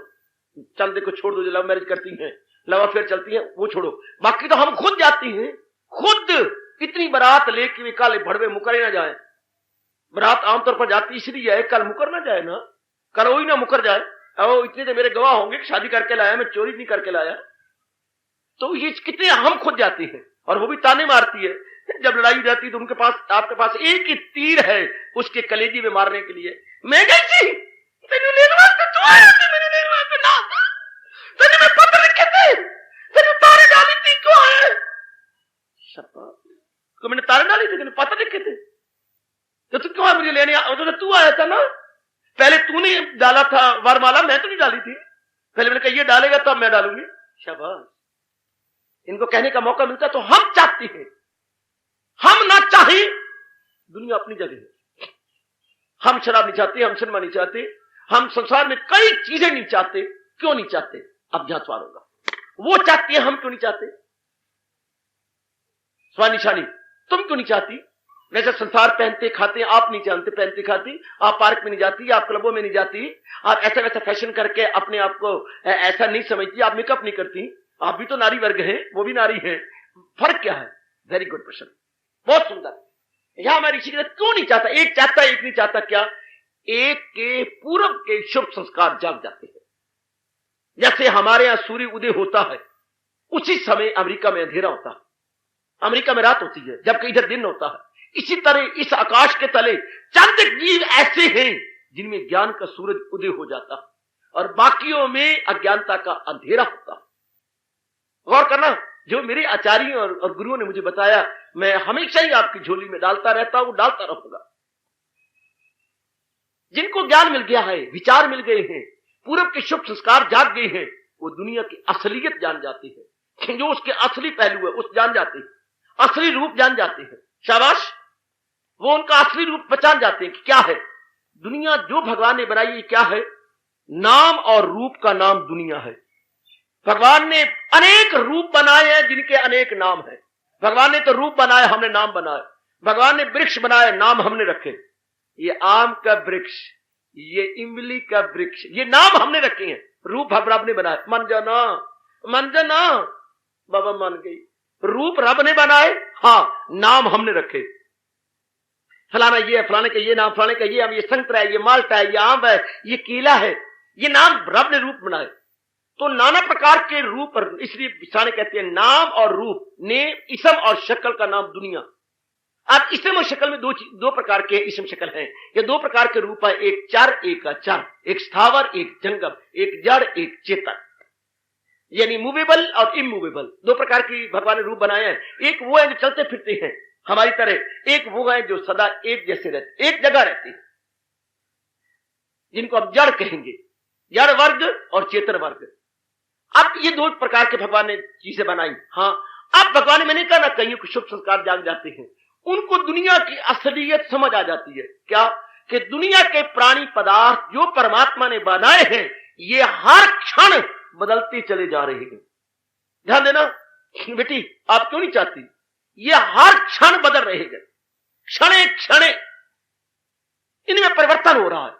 चंदे को छोड़ दो, जो लव मैरिज करती हैं, लव अफेयर चलती है, वो छोड़ो। बाकी तो हम खुद जाती हैं, खुद इतनी बारात लेके वे काले भड़वे मुकरे ना जाए। बारात आमतौर पर जाती इसलिए है कल मुकर ना जाए ना, कल वही ना मुकर जाए। अब इतने तो मेरे गवाह होंगे कि शादी करके लाया, मैं चोरी नहीं करके लाया। तो ये कितने हम खुद जाते हैं, और वो भी ताने मारती है। जब लड़ाई जाती तो उनके पास, आपके पास एक ही तीर है उसके कलेजी में मारने के लिए। मैं गई थी तेरे लेन वास्ते, तू आया थी मेरे लेन वास्ते ना, तेरे में पत्र लिखे थे, तेरे तारे डाली थी, क्यों आया? तो मैंने तारे डाली थी, तेरे पत्र लिखे थे, तो तू क्यों मुझे लेने? तो तू आया था ना, पहले तूने डाला था वरमाला, मैं तो नहीं डाली थी। पहले मैंने कहा ये डालेगा तो अब मैं डालूंगी। शाबाश, इनको कहने का मौका मिलता तो हम चाहते हैं। हम ना चाहें, दुनिया अपनी जगह है। हम शराब नहीं चाहते, हम सिनेमा नहीं चाहते, हम संसार में कई चीजें नहीं चाहते। क्यों नहीं चाहते? अब यहां सवाल होगा, वो चाहती है, हम क्यों नहीं चाहते? स्वानी शानी तुम क्यों नहीं चाहती? जैसे संसार पहनते खाते, आप नहीं जानते पहनते खाती, आप पार्क में नहीं जाती, आप क्लबों में नहीं जाती, आप ऐसा वैसा फैशन करके अपने आप को ऐसा नहीं समझती, आप मेकअप नहीं करती। आप भी तो नारी वर्ग है, वो भी नारी है, फर्क क्या है? वेरी गुड प्रश्न, बहुत सुंदर। यहां हमारी ऋषि क्यों नहीं चाहता? एक चाहता, एक नहीं चाहता। क्या? एक के पूर्व के शुभ संस्कार जाग जाते हैं। जैसे हमारे यहां सूर्य उदय होता है, उसी समय अमेरिका में अंधेरा होता है, अमेरिका में रात होती है, जबकि इधर दिन होता है। इसी तरह इस आकाश के तले चंद जीव ऐसे हैं जिनमें ज्ञान का सूरज उदय हो जाता है और बाकियों में अज्ञानता का अंधेरा होता है। गौर करना, जो मेरे आचार्यों और गुरुओं ने मुझे बताया, मैं हमेशा ही आपकी झोली में डालता रहता हूं, डालता रहूंगा। जिनको ज्ञान मिल गया है, विचार मिल गए हैं, पूर्व के शुभ संस्कार जाग गए हैं, वो दुनिया की असलियत जान जाती है, जो उसके असली पहलू है उस जान जाते हैं, असली रूप जान जाते हैं। शाबाश, वो उनका असली रूप पहचान जाते हैं कि क्या है दुनिया जो भगवान ने बनाई है। क्या है? नाम और रूप का नाम दुनिया है। भगवान ने अनेक रूप बनाए हैं जिनके अनेक नाम है। भगवान ने तो रूप बनाए, हमने नाम बनाए। भगवान ने वृक्ष बनाए, नाम हमने रखे। ये आम का वृक्ष, ये इमली का वृक्ष, ये नाम हमने रखे हैं, रूप रब ने बनाए। मन जाना, मन जाना, बाबा मान गई। रूप रब ने बनाए, हाँ, नाम हमने रखे। फलाना ये है, फलाने का ये नाम, फलाने का ये आम, ये संतरा है, ये माल्टा है, ये आम है, ये केला है, ये नाम रब ने रूप बनाए। तो नाना प्रकार के रूप, इसलिए विचारे कहते हैं नाम और रूप ने, इसम और शक्ल का नाम दुनिया। अब इसम और शक्ल में दो प्रकार के इसम शक्ल हैं, ये दो प्रकार के रूप है, एक चर एक अचर, एक स्थावर एक जंगम, एक जड़ एक चेतन, यानी मूवेबल और इमूवेबल। दो प्रकार की भगवान ने रूप बनाए हैं। एक वो है जो चलते फिरते हैं हमारी तरह, एक वो है जो सदा एक जैसे रहते, एक जगह रहते हैं, जिनको हम जड़ कहेंगे, जड़ वर्ग और चेतन वर्ग। अब ये दो प्रकार के भगवान ने चीजें बनाई। हाँ, अब भगवान ने, मैंने कहा ना, कईयों के शुभ संस्कार जाग जाते हैं, उनको दुनिया की असलियत समझ आ जाती है। क्या? कि दुनिया के प्राणी पदार्थ जो परमात्मा ने बनाए हैं, ये हर क्षण बदलते चले जा रहे हैं। ध्यान देना बेटी, आप क्यों नहीं चाहती? ये हर क्षण बदल रहे हैं, क्षणे क्षणे इनमें परिवर्तन हो रहा है।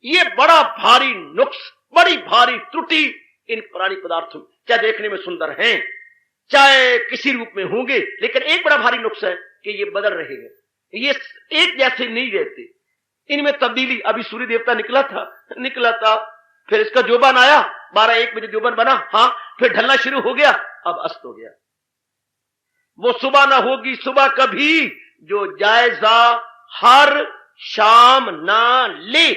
ये बड़ा भारी नुक्स, बड़ी भारी त्रुटि इन प्राणी पदार्थों, चाहे देखने में सुंदर हैं, चाहे किसी रूप में होंगे, लेकिन एक बड़ा भारी नुक्स है कि ये बदल रहे हैं, ये एक जैसे नहीं रहते, इनमें तब्दीली। अभी सूर्य देवता निकला था, फिर इसका जोबन आया, 12-1 बजे जोबन बना, हाँ, फिर ढलना शुरू हो गया, अब अस्त हो गया। वो सुबह ना होगी सुबह कभी जो जायजा हर शाम ना ले।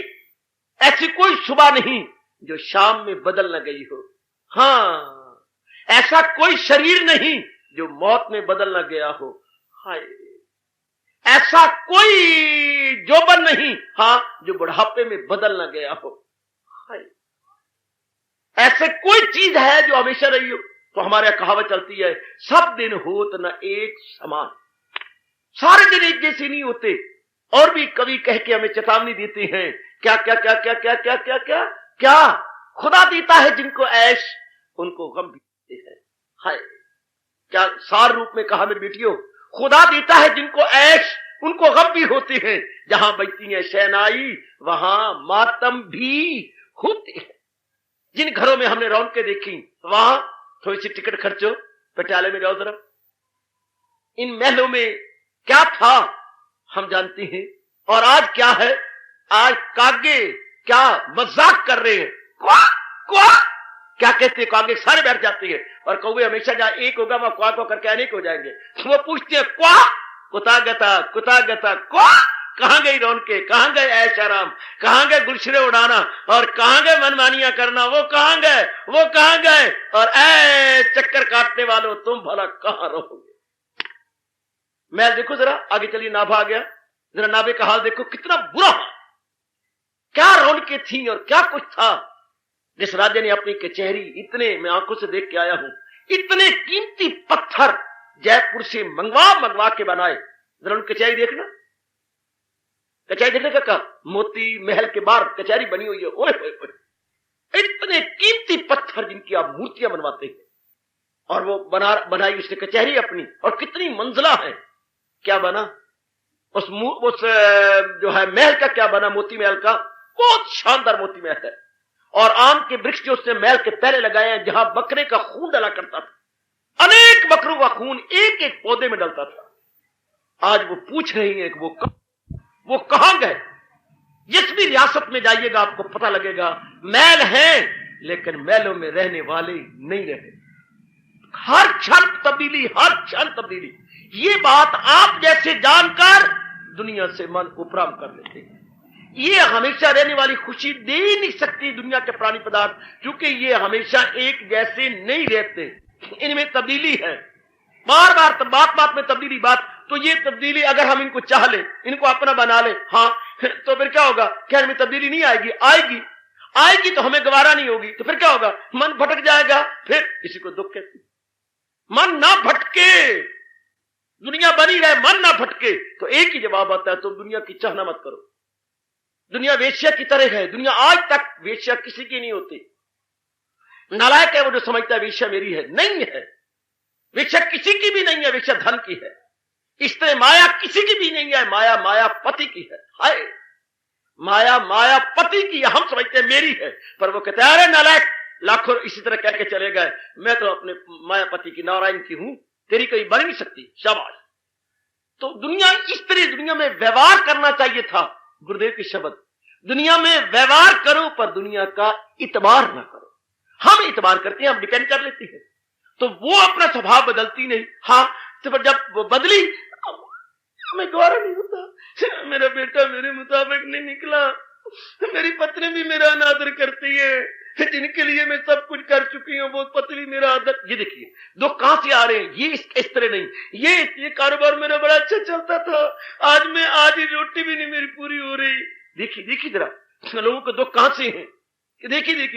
ऐसी कोई सुबह नहीं जो शाम में बदल न गई हो। हाँ, ऐसा कोई शरीर नहीं जो मौत में बदल न गया हो। हाय, ऐसा कोई जोबन नहीं, हाँ, जो बुढ़ापे में बदल न गया हो। हाय, ऐसे कोई चीज है जो हमेशा रही हो। तो हमारे कहावत चलती है, सब दिन होत न एक समान। सारे दिन एक जैसे नहीं होते। और भी कवि कह के हमें चेतावनी देते हैं, क्या क्या क्या क्या क्या क्या क्या क्या क्या? खुदा देता है जिनको ऐश, उनको गम भी देते हैं। हाय, क्या सार रूप में कहा मेरी बेटियों, खुदा देता है जिनको ऐश, उनको गम भी होते हैं। जहां बजती है शहनाई वहां मातम भी होते हैं। जिन घरों में हमने रौनकें देखी वहां थोड़ी सी टिकट खर्चो, पटियाले में जाओ जरा। इन महलों में क्या था हम जानते हैं, और आज क्या है। आज कागे क्या मजाक कर रहे हैं, क्वा क्वा क्या कहते हैं, कागे सारे बैठ जाते हैं और कौवे हमेशा जहां एक होगा वहां क्वा क्वा करके अनेक हो जाएंगे। वो पूछते हैं क्वा कुतागता कुतागता क्वा, कहां गई रौनकें, कहां गए ऐश आराम, कहां गए गुलशरे उड़ाना और कहां गए मनमानियां करना, वो कहां गए, वो कहां गए। और ऐ चक्कर काटने वालों तुम भला कहां रहोगे। महल देखो जरा, आगे चलिए, नाभा आ गया, जरा नाभे का हाल देखो, कितना बुरा हाल। क्या रौनकें थी और क्या कुछ था। जिस राजा ने अपनी कचहरी इतने, मैं आंखों से देख के आया हूं, इतने कीमती पत्थर जयपुर से मंगवा के बनाए। जरा उनकी कचहरी देखना, कचहरी देखने का क्या, मोती महल के बाहर कचहरी बनी हुई है। ओए ओए, इतने कीमती पत्थर जिनकी आप मूर्तियां बनवाते हैं, और वो बनाई उसने कचहरी अपनी, और कितनी मंजिला है। क्या बना उस जो है महल का, क्या बना मोती महल का, बहुत शानदार मोती महल है। और आम के वृक्ष जो उसने महल के पहले लगाए हैं, जहां बकरे का खून डला करता था, अनेक बकरों का खून एक एक पौधे में डलता था। आज वो पूछ रही है कि वो कहां गए। जिस भी रियासत में जाइएगा आपको पता लगेगा महल हैं, लेकिन महलों में रहने वाले नहीं रहे। हर क्षण तब्दीली, हर क्षण तब्दीली। ये बात आप जैसे जानकर दुनिया से मन उपराम कर लेते हैं। ये हमेशा रहने वाली खुशी दे नहीं सकती दुनिया के प्राणी पदार्थ, क्योंकि ये हमेशा एक जैसे नहीं रहते, इनमें तब्दीली है, बार बार बात में तब्दीली बात। तो ये तब्दीली अगर हम इनको चाह ले, इनको अपना बना ले, हाँ, तो फिर क्या होगा, क्या इनमें तब्दीली नहीं आएगी, आएगी तो हमें गवारा नहीं होगी, तो फिर क्या होगा, मन भटक जाएगा। फिर इसी को दुख कहते, मन ना भटके, दुनिया बनी रहे, मन ना भटके। तो एक ही जवाब आता है, तो दुनिया की चाहना मत करो। दुनिया वेश्या की तरह है, दुनिया आज तक वेश्या किसी की नहीं होती। नालायक है वो जो समझता है वेश्या मेरी है, नहीं है। वेश्या किसी की भी नहीं है, वेश्या धन की है। स्त्री माया किसी की भी नहीं है, माया माया पति की है। हाय, माया माया पति की है, हम समझते हैं मेरी है, पर वो कहते हैं अरे नालायक, लाखों इसी तरह कह के चले गए, मैं तो अपने माया पति की, नारायण की हूं, तेरी कोई बन नहीं सकती। शाबाश। तो दुनिया इस तरह, दुनिया में व्यवहार करना चाहिए था। गुरुदेव की शब्द, दुनिया में व्यवहार करो पर दुनिया का इतबार ना करो। हम इतबार करते हैं, हम डिपेंड कर लेते हैं, तो वो अपना स्वभाव बदलती नहीं। हाँ, तो जब वो बदली, हमें गवारा नहीं होता, मेरा बेटा मेरे मुताबिक नहीं निकला, मेरी पत्नी भी मेरा अनादर करती है, जिनके लिए मैं सब कुछ कर चुकी हूँ वो पत्नी मेरा आदर। ये देखिए दुख कहां से आ रहे हैं, ये इस तरह नहीं। ये कारोबार मेरा बड़ा अच्छा चलता था, आज ही रोटी भी नहीं मेरी पूरी हो रही। देखिए जरा लोगों को दुख कहां से है। देखिए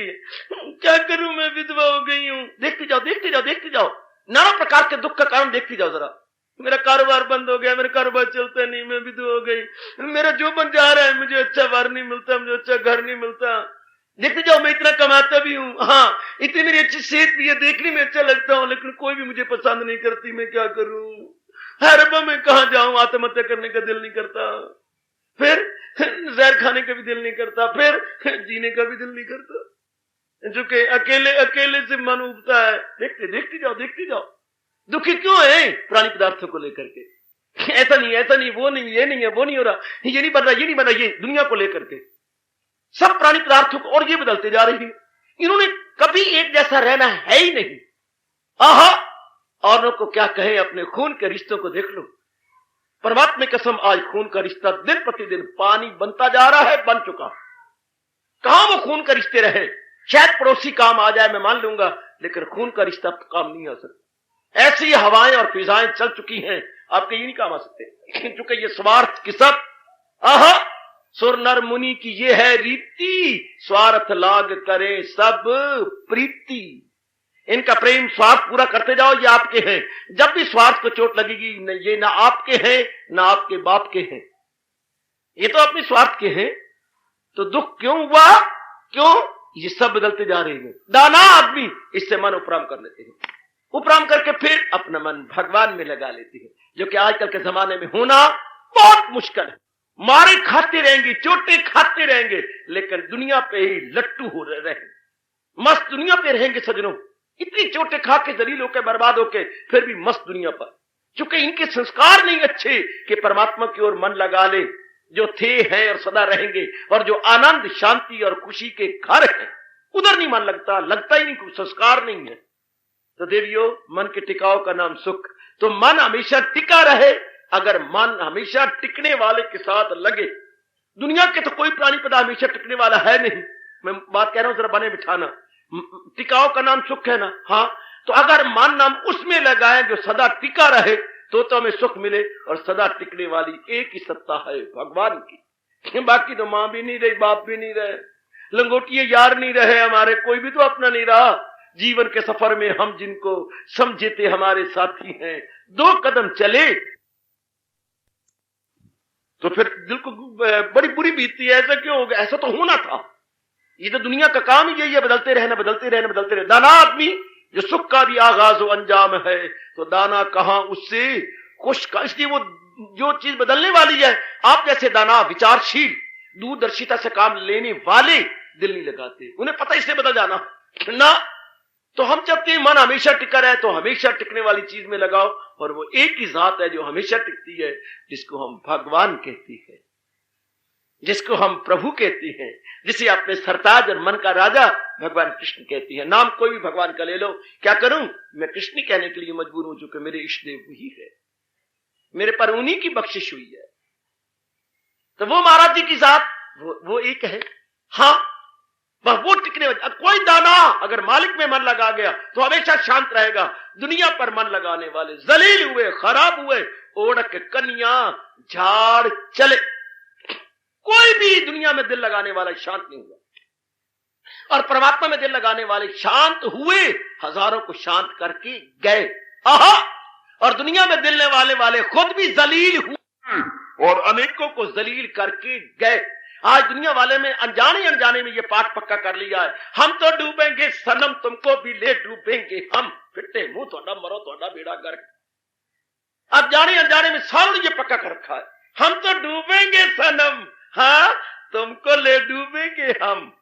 क्या करूं, मैं विधवा हो गई हूं। देखते जाओ नाना प्रकार के दुख का कारण देखते जाओ जरा। मेरा कारोबार बंद हो गया, मेरा कारोबार चलता नहीं, मैं विधवा हो गई, मेरा जो बन जा रहा है, मुझे अच्छा वार नहीं मिलता, मुझे अच्छा घर नहीं मिलता। देखते जाओ मैं इतना कमाता भी हूँ, हाँ, इतनी मेरी अच्छी सेहत भी है, देखने में अच्छा लगता हूँ, लेकिन कोई भी मुझे पसंद नहीं करती, मैं क्या करूं। है रब्बा, मैं कहां जाऊं, आत्महत्या करने का दिल नहीं करता, फिर जहर खाने का भी दिल नहीं करता, फिर जीने का भी दिल नहीं करता, जो कि अकेले से मन उबता है। देखते जाओ दुखी क्यों है प्राणी पदार्थों को लेकर के। ऐसा नहीं, वो नहीं, ये नहीं है, वो नहीं हो रहा, ये नहीं बन रहा, ये दुनिया को लेकर के सब प्राणी पदार्थों को, और ये बदलते जा रही है। इन्होंने कभी एक जैसा रहना है ही नहीं। आहा, औरों को क्या कहे, अपने खून के रिश्तों को देख लो। परमात्मा की कसम, आज खून का रिश्ता दिन प्रतिदिन पानी बनता जा रहा है, बन चुका। कहां वो खून का रिश्ते रहे। शायद पड़ोसी काम आ जाए, मैं मान लूंगा, लेकिन खून का रिश्ता काम नहीं आ सकता। ऐसी हवाएं और फिजाएं चल चुकी हैं, आपके ये नहीं काम आ सकते, क्योंकि ये स्वार्थ की सब। आहा, सुर नर मुनि की ये है रीति, स्वार्थ लाग करे सब प्रीति। इनका प्रेम स्वार्थ पूरा करते जाओ, ये आपके हैं। जब भी स्वार्थ को चोट लगेगी, ये ना आपके हैं ना आपके बाप के हैं, ये तो अपने स्वार्थ के हैं। तो दुख क्यों हुआ, क्यों, ये सब बदलते जा रहे हैं। दाना आदमी इससे मन उपराम कर लेते हैं, उपराम करके फिर अपना मन भगवान में लगा लेते हैं, जो कि आजकल के जमाने में होना बहुत मुश्किल है। मारे खाते रहेंगे, चोटें खाते रहेंगे, लेकिन दुनिया पे ही लट्टू हो रहे, मस्त दुनिया पे रहेंगे सजनों। इतनी चोटें खा के जलील होकर बर्बाद होके फिर भी मस्त दुनिया पर, चूंकि इनके संस्कार नहीं अच्छे कि परमात्मा की ओर मन लगा ले, जो थे हैं और सदा रहेंगे, और जो आनंद शांति और खुशी के घर हैं उधर नहीं मन लगता, लगता ही नहीं, कुछ संस्कार नहीं है। तो देवियों, मन के टिकाव का नाम सुख। तो मन हमेशा टिका रहे, अगर मन हमेशा टिकने वाले के साथ लगे। दुनिया के तो कोई प्राणी पदा हमेशा टिकने वाला है नहीं, मैं बात कह रहा हूं, जरा बने बिठाना। टिकाव का नाम सुख है ना, हाँ। तो अगर मन नाम उसमें लगाए जो सदा टिका रहे, तो हमें सुख मिले। और सदा टिकने वाली एक ही सत्ता है, भगवान की। बाकी तो मां भी नहीं रही, बाप भी नहीं रहे, लंगोटिए यार नहीं रहे हमारे, कोई भी तो अपना नहीं रहा। जीवन के सफर में हम जिनको समझे थे हमारे साथी हैं, 2 कदम चले तो फिर दिल को बड़ी बुरी बीतती है। ऐसा क्यों हो गया? ऐसा तो होना था। ये तो दुनिया का काम ही यही है, बदलते रहना, बदलते रहना, बदलते रहना। दाना आदमी जो सुख का भी आगाज हो अंजाम है, तो दाना कहां उससे खुश का। इसलिए वो जो चीज बदलने वाली है, आप जैसे दाना विचारशील दूरदर्शिता से काम लेने वाले दिल नहीं लगाते, उन्हें पता इससे बदल जाना ना। तो हम चाहते हैं मन हमेशा टिका रहे, तो हमेशा टिकने वाली चीज में लगाओ। और वो एक ही जात है जो हमेशा टिकती है, जिसको हम भगवान कहते हैं, जिसको हम प्रभु कहते हैं, जिसे अपने सरताज और मन का राजा भगवान कृष्ण कहते हैं। नाम कोई भी भगवान का ले लो, क्या करूं मैं कृष्ण कहने के लिए मजबूर हूं, चूंकि मेरे इष्ट देव वही है, मेरे पर उन्हीं की बख्शिश हुई है। तो वो महाराज जी की जात वो एक है। हाँ, वो टिकने वाली। कोई दाना अगर मालिक में मन लगा गया तो हमेशा शांत रहेगा। दुनिया पर मन लगाने वाले जलील हुए, खराब हुए, ओढ़क कन्या झाड़ चले। कोई भी दुनिया में दिल लगाने वाला शांत नहीं हुआ, और परमात्मा में दिल लगाने वाले शांत हुए, हजारों को शांत करके गए। आहा, और दुनिया में दिलने वाले खुद भी जलील हुए और अनेकों को जलील करके गए। आज दुनिया वाले में अनजाने में ये पाठ पक्का कर लिया है, हम तो डूबेंगे सनम, तुमको भी ले डूबेंगे हम, फिटे मुंह थोड़ा मरो थोड़ा बेड़ा गर्क। अब जाने अनजाने में सारों ने ये पक्का कर रखा है, हम तो डूबेंगे सनम, हाँ तुमको ले डूबेंगे हम।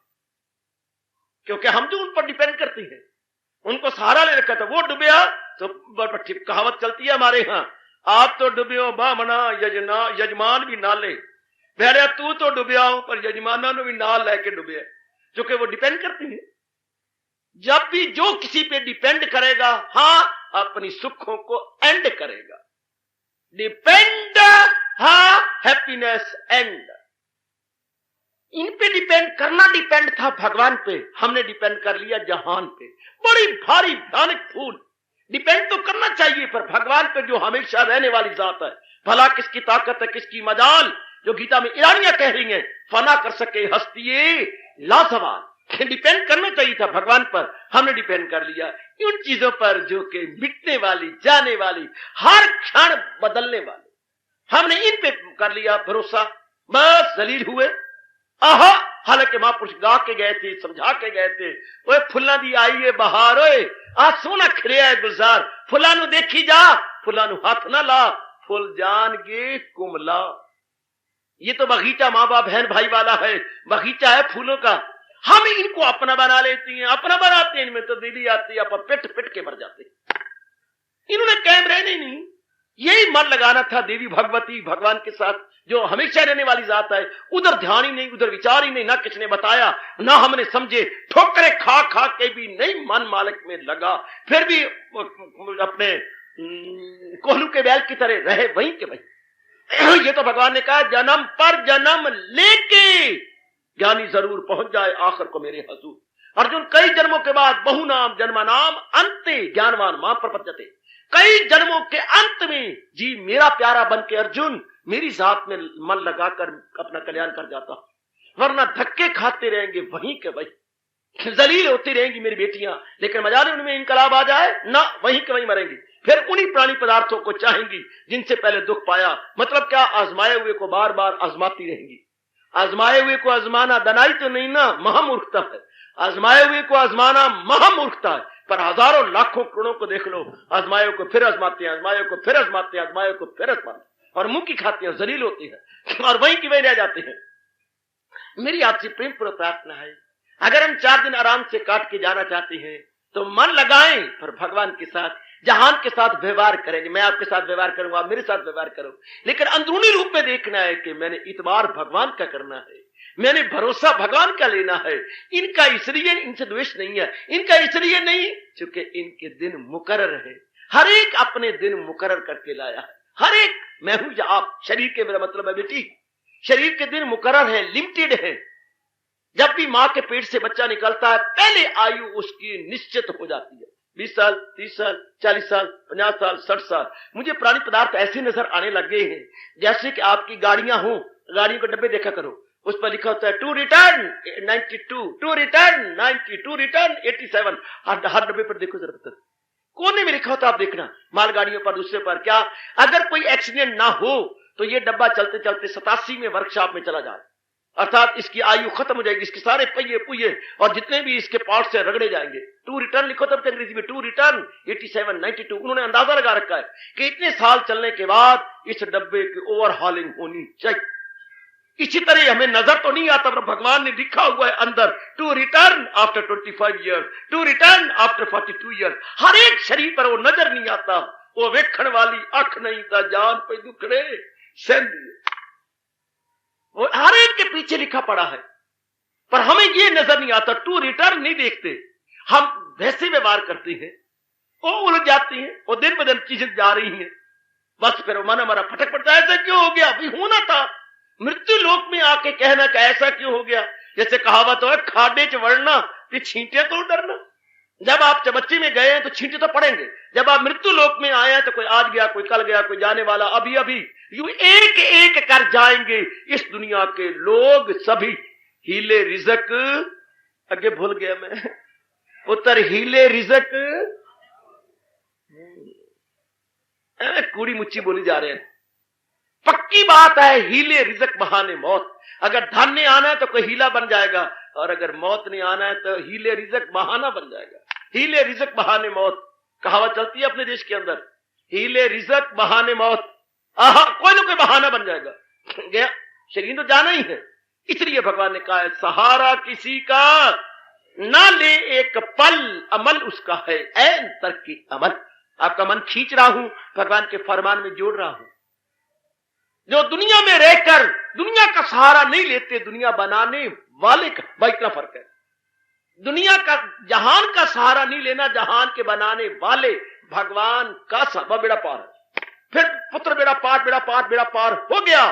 क्योंकि हम जो उन पर डिपेंड करते हैं, उनको सहारा ले रखा था, वो डूबया तो कहावत चलती है हमारे यहाँ, आप तो डूबे हो बामना यजमान भी नाले, भेड़िया तू तो डूबया हूं पर यजमाना ने भी नाल लेके डूबे, क्योंकि वो डिपेंड करती है। जब भी जो किसी पे डिपेंड करेगा, हाँ अपनी सुखों को एंड करेगा। डिपेंड, हाँ हैप्पीनेस एंड। इन पे डिपेंड करना डिपेंड था भगवान पे, हमने डिपेंड कर लिया जहान पे। बड़ी भारी भयानक फूल। डिपेंड तो करना चाहिए पर भगवान पे, जो हमेशा रहने वाली जात है। भला किसकी ताकत है, किसकी मजाल, जो गीता में ईरानियां कह रही हैं, फना कर सके हस्तिये लासवाल। डिपेंड करना चाहिए था भगवान पर, हमने डिपेंड कर लिया उन चीजों पर जो कि मिटने वाली, जाने वाली, हर क्षण बदलने वाली। हमने इन पे कर लिया भरोसा, बस जलील हुए। आहा, हालांकि महापुरुष गा के गए थे, समझा के गए थे, ओए फुल्ला दी आई है बहार, ओए आज सोना खिलिया है गुलजार, फुला नु देखी जा, फुला नु हाथ ना ला, फुल जान गे कुमला। ये तो बगीचा माँ बाप बहन भाई वाला है, बगीचा है फूलों का। हम इनको अपना बना लेते हैं, अपना बनाते हैं, इनमें तो दीदी आती है, आप पिट पिट के मर जाते हैं। इन्होंने कायम रहने नहीं, यही मन लगाना था देवी भगवती भगवान के साथ, जो हमेशा रहने वाली जात है। उधर ध्यान ही नहीं, उधर विचार ही नहीं, ना किसी ने बताया, ना हमने समझे, ठोकरे खा खा के भी नहीं मन मालिक में लगा, फिर भी अपने कोहलू के बैल की तरह रहे वहीं के वहीं। ये तो भगवान ने कहा, जन्म पर जन्म लेके ज्ञानी जरूर पहुंच जाए आखिर को मेरे हजूर। अर्जुन, कई जन्मों के बाद बहु नाम जन्मा नाम अंते ज्ञानवान मां प्रपद्यते। कई जन्मों के अंत में जी मेरा प्यारा बन के अर्जुन मेरी जात में मन लगाकर अपना कल्याण कर जाता, वरना धक्के खाते रहेंगे वहीं के वहीं, जलील होती रहेंगी मेरी बेटियां, लेकिन मजाल उनमें इनकलाब आ जाए ना, वहीं के वहीं मरेंगी। फिर उन्हीं प्राणी पदार्थों को चाहेंगी जिनसे पहले दुख पाया। मतलब क्या, आजमाए हुए को बार बार आजमाती रहेंगी। आजमाए हुए को आजमाना दनाई तो नहीं ना, महामूर्खता है। आजमाए हुए को आजमाना महामूर्खता है। पर हजारों लाखों करोड़ों को देख लो, आजमाए को फिर आजमाते हैं, आजमाए को फिर आजमाते हैं, आजमाए को फिर आजमाते हैं। और मुंह की खाते हैं, जलील होते हैं और वहीं की वहीं रह जाते हैं। मेरी आपसे प्रेम पूर्वक प्रार्थना है, अगर हम 4 दिन आराम से काट के जाना चाहते हैं तो मन लगाएं, पर भगवान के साथ, जहान के साथ व्यवहार करेंगे। मैं आपके साथ व्यवहार करूंगा, आप मेरे साथ व्यवहार करो, लेकिन अंदरूनी रूप में देखना है कि मैंने इतबार भगवान का करना है, मैंने भरोसा भगवान का लेना है। इनका इसलिए, इनसे द्वेष नहीं है, इनका इसलिए नहीं क्योंकि इनके दिन मुकर्रर है। हर एक अपने दिन मुकर्रर करके लाया है, हर एक। मैं हूं या आप, शरीर के मेरा मतलब है बेटी, शरीर के दिन मुकर्रर है, लिमिटेड है। जब भी मां के पेट से बच्चा निकलता है, पहले आयु उसकी निश्चित हो जाती है, 20 साल, 30 साल, 40 साल, 50 साल, 60 साल। मुझे प्राणी पदार्थ ऐसे नजर आने लगे हैं जैसे कि आपकी गाड़ियां हों, गाड़ियों के डब्बे देखा करो, उस पर लिखा होता है to return 92, to return 90, to return 87। हर डब्बे पर देखो जरा, कोने में लिखा होता, आप देखना, मालगाड़ियों पर, दूसरे पर। क्या अगर कोई एक्सीडेंट ना हो तो ये डब्बा चलते चलते 87 में वर्कशॉप में चला जाए, अर्थात इसकी आयु खत्म हो जाएगी, इसके सारे पहिए पुये और जितने भी इसके पार्ट से रगड़े जाएंगे। टू रिटर्न लिखो तब अंग्रेजी में, टू रिटर्न 87, 92। उन्होंने अंदाजा लगा रखा है कि इतने साल चलने के बाद इस डब्बे की ओवरहॉलिंग होनी चाहिए। इसी तरह हमें नजर तो नहीं आता, पर भगवान ने लिखा हुआ है अंदर, to return after 25 years, to return after 42 years. हर एक शरीर पर वो नजर नहीं आता, वो वेखण वाली अख नहीं था, जान पे दुखड़े सेंध, वो हर एक के पीछे लिखा पड़ा है, पर हमें ये नजर नहीं आता। टू रिटर्न नहीं देखते, हम वैसे व्यवहार करते हैं, वो उलझ जाती हैं, वो दिन ब दिन चीजें जा रही हैं, बस फिर मन हमारा फटक पड़ता है, ऐसा क्यों हो गया, अभी होना था। मृत्यु लोक में आके कहना कि ऐसा क्यों हो गया, जैसे कहावत है, खाडे च वड़ना तो छींटे तो डरना। जब आप चबच्चे में गए हैं तो छींटे तो पड़ेंगे, जब आप मृत्यु लोक में आए हैं तो कोई आज गया, कोई कल गया, कोई जाने वाला अभी अभी, यूं एक एक कर जाएंगे इस दुनिया के लोग सभी। हीले रिजक, आगे भूल गया मैं, उत्तर हीले रिजक, कूड़ी मुच्ची बोली जा रहे हैं। पक्की बात है, हीले रिजक बहाने मौत। अगर धन ने आना है तो कोई हीला बन जाएगा, और अगर मौत ने आना है तो हीले रिजक बहाना बन जाएगा। हीले रिजक बहाने मौत कहावत चलती है अपने देश के अंदर, हीले रिजक बहाने मौत। कोई ना कोई बहाना बन जाएगा, गया शरीर तो जाना ही है। इसलिए भगवान ने कहा है, सहारा किसी का ना ले एक पल, अमल उसका है ऐन तरकी अमल। आपका मन खींच रहा हूं, भगवान के फरमान में जोड़ रहा हूं। जो दुनिया में रहकर दुनिया का सहारा नहीं लेते, दुनिया बनाने वाले का, भाई इतना फर्क है। दुनिया का, जहान का सहारा नहीं लेना, जहान के बनाने वाले भगवान का सहारा, बेड़ा पार है। फिर पुत्र बेड़ा पार, बेड़ा पार, बेड़ा पार हो गया।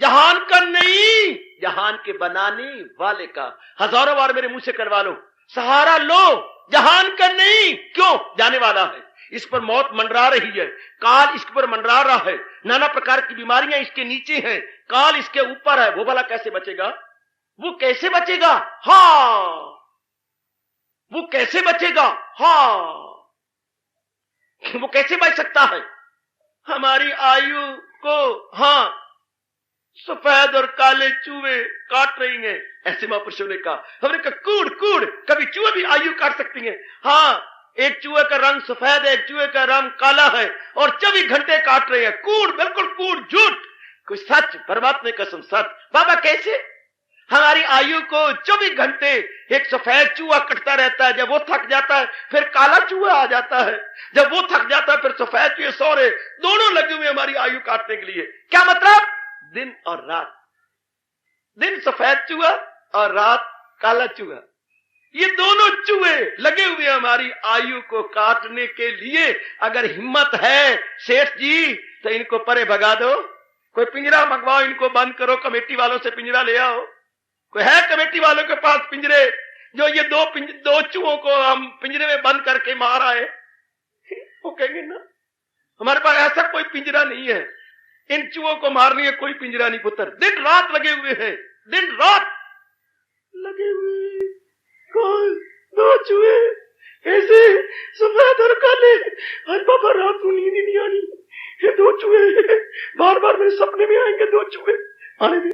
जहान का नहीं, जहान के बनाने वाले का। हजारों बार मेरे मुंह से करवा लो, सहारा लो, जहान का नहीं, क्यों, जाने वाला है। इस पर मौत मंडरा रही है, काल इसके पर मंडरा रहा है, नाना प्रकार की बीमारियां इसके नीचे हैं, काल इसके ऊपर है। वो भला कैसे बचेगा, वो कैसे बचेगा, हाँ, वो कैसे बचेगा, हाँ, वो कैसे बच सकता है। हमारी आयु को, हाँ, सफेद और काले चूहे काट रही हैं, ऐसे महापुरुषों ने कहा। हमने कहा कूड़ कूड़, कभी चूहे भी आयु काट सकती हैं। हाँ, एक चूहे का रंग सफेद है, एक चूहे का रंग काला है, और 24 घंटे काट रहे हैं। कूड़, बिल्कुल कूड़, झूठ, कोई सच, परमात्मा की कसम सच। बाबा कैसे, हमारी आयु को 24 घंटे एक सफेद चूहा कटता रहता है, जब वो थक जाता है फिर काला चूहा आ जाता है, जब वो थक जाता है फिर सफेद चूहे सौरे, दोनों लगे हुए हमारी आयु काटने के लिए। क्या मतलब, दिन और रात, दिन सफेद चूहा और रात काला चूहा, ये दोनों चूहे लगे हुए हमारी आयु को काटने के लिए। अगर हिम्मत है सेठ जी तो इनको परे भगा दो, कोई पिंजरा मंगवाओ, इनको बंद करो, कमेटी वालों से पिंजरा ले आओ। कोई है कमेटी वालों के पास पिंजरे, जो ये दो चूहों को हम पिंजरे में बंद करके मार आए? वो कहेंगे ना, हमारे पास ऐसा कोई पिंजरा नहीं है, इन चूहों को मारने का कोई पिंजरा नहीं। पुत्र दिन रात लगे हुए हैं, दिन रात लगे हुए। कौन, दो चूहे ऐसे सफेद और काले। आज बाबा रात को नींद नहीं आनी, ये दो चूहे बार बार मेरे सपने में आएंगे, दो चूहे आने भी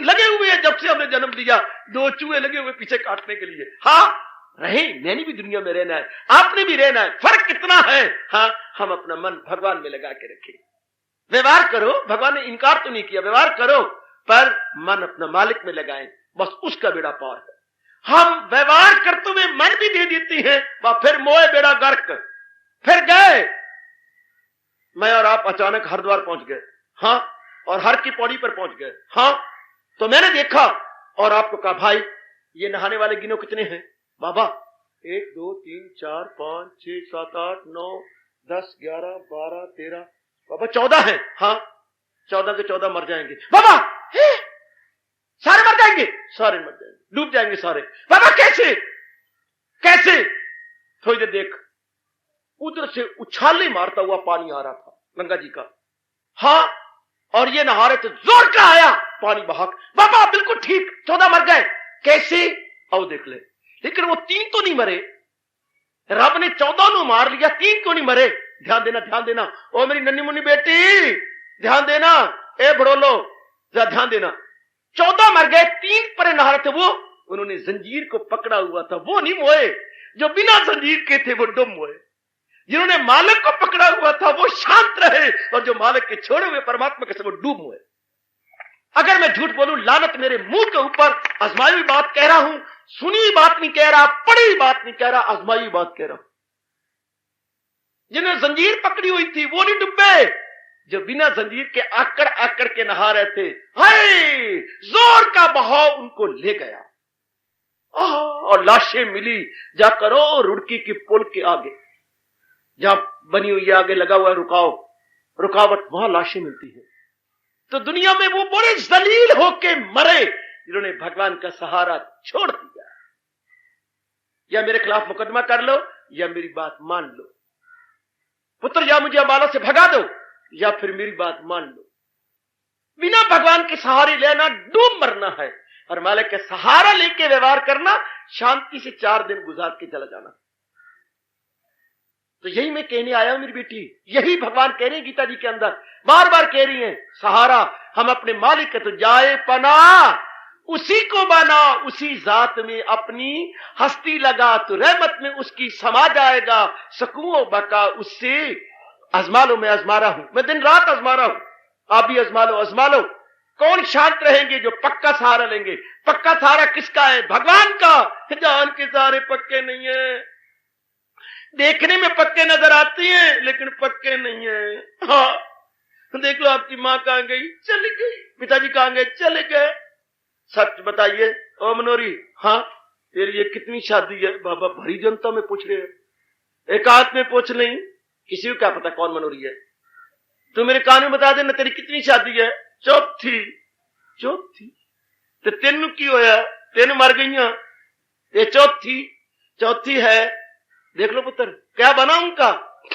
लगे हुए हैं। जब से हमने जन्म लिया दो चूहे लगे हुए पीछे काटने के लिए। हाँ रहे, मैंने भी दुनिया में रहना है, आपने भी रहना है, फर्क कितना है। हाँ, हम अपना मन भगवान में लगा के रखें, व्यवहार करो, भगवान ने इनकार तो नहीं किया, व्यवहार करो, पर मन अपना मालिक में लगाएं, बस उसका बेड़ा पार है। हम व्यवहार करते हुए मन भी दे देती हैं, वह फिर मोए बेड़ा गर्क। फिर गए, मैं और आप अचानक हरिद्वार पहुंच गए, हाँ, और हर की पौड़ी पर पहुंच गए, हाँ, तो मैंने देखा और आपको कहा, भाई ये नहाने वाले गिनो कितने हैं? बाबा 1 2 3 4 5 6 7 8 9 10 11 12 13, बाबा 14 हैं। हाँ, 14 के 14 मर जाएंगे। बाबा सारे मर जाएंगे? सारे मर जाएंगे, डूब जाएंगे सारे। बाबा कैसे कैसे? थोड़ी देर देख, उधर से उछाले मारता हुआ पानी आ रहा था गंगा जी का, हाँ, और ये नहा रहे थे, जोर का आया पानी बहाक। बाबा बिल्कुल ठीक, 14 मर गए। कैसे? आओ देख ले। लेकिन वो 3 तो नहीं मरे, रब ने 14 को मार लिया, 3 क्यों नहीं मरे? ध्यान देना, ध्यान देना, ओ मेरी नन्ही मुन्नी बेटी, ध्यान देना, ए बड़ोलो जरा ध्यान देना। 14 मर गए, 3 पर नहा रहे थे, वो उन्होंने जंजीर को पकड़ा हुआ था, वो नहीं मोए। जो बिना जंजीर के थे वो डुब मोए। जिन्होंने मालिक को पकड़ा हुआ था वो शांत रहे, और जो मालिक के छोड़े हुए परमात्मा के सब वो डूब हुए। अगर मैं झूठ बोलूं, लानत मेरे मुंह के ऊपर। आजमाई हुई बात कह रहा हूं, सुनी हुई बात नहीं कह रहा, पढ़ी हुई बात नहीं कह रहा, आजमाई हुई बात कह रहा हूं। जिन्हें जंजीर पकड़ी हुई थी वो नहीं डूबे, जो बिना जंजीर के आकड़ आकड़ के नहा रहे थे, हाय जोर का बहाव उनको ले गया। और लाशें मिली जाकर रुड़की की पुल के आगे, जहां बनी हुई है, आगे लगा हुआ है रुकावट, वहां लाशें मिलती है। तो दुनिया में वो बड़े जलील होके मरे जिन्होंने भगवान का सहारा छोड़ दिया। या मेरे खिलाफ मुकदमा कर लो, या मेरी बात मान लो। पुत्र, या मुझे अम्बाला से भगा दो, या फिर मेरी बात मान लो। बिना भगवान के सहारे लेना डूब मरना है, और मालिक के सहारा लेके व्यवहार करना, शांति से 4 दिन गुजार के चला जाना। तो यही मैं कहने आया हूं मेरी बेटी, यही भगवान कह रहे हैं गीता जी के अंदर, बार बार कह रही हैं, सहारा हम अपने मालिक के तो जाए पना, उसी को बना, उसी जात में अपनी हस्ती लगा, तो रहमत में उसकी समा जाएगा, सकूओ बका उससे आजमा लो। मैं आजमा रहा हूं, मैं दिन रात आजमा रहा हूं, आप भी आजमा लो, आजमा लो। कौन शांत रहेंगे? जो पक्का सहारा लेंगे। पक्का सहारा किसका है? भगवान का। जान के सहारे पक्के नहीं है, देखने में पक्के नजर आती हैं लेकिन पक्के नहीं है। हाँ, देख लो आपकी माँ कहां गई? चली गई। पिताजी कहां गए? चले गए। सच बताइए ओ मनोरी, हाँ तेरी ये कितनी शादी है? बाबा भरी जनता में पूछ रहे हैं, एक हाथ में पूछ नहीं, किसी को क्या पता कौन मनोरी है। तू मेरे कान में बता देना तेरी कितनी शादी है? चौथी। तो तेन की होया? 3 मर गई, ये चौथी है। देख लो पुत्र, क्या बना उनका?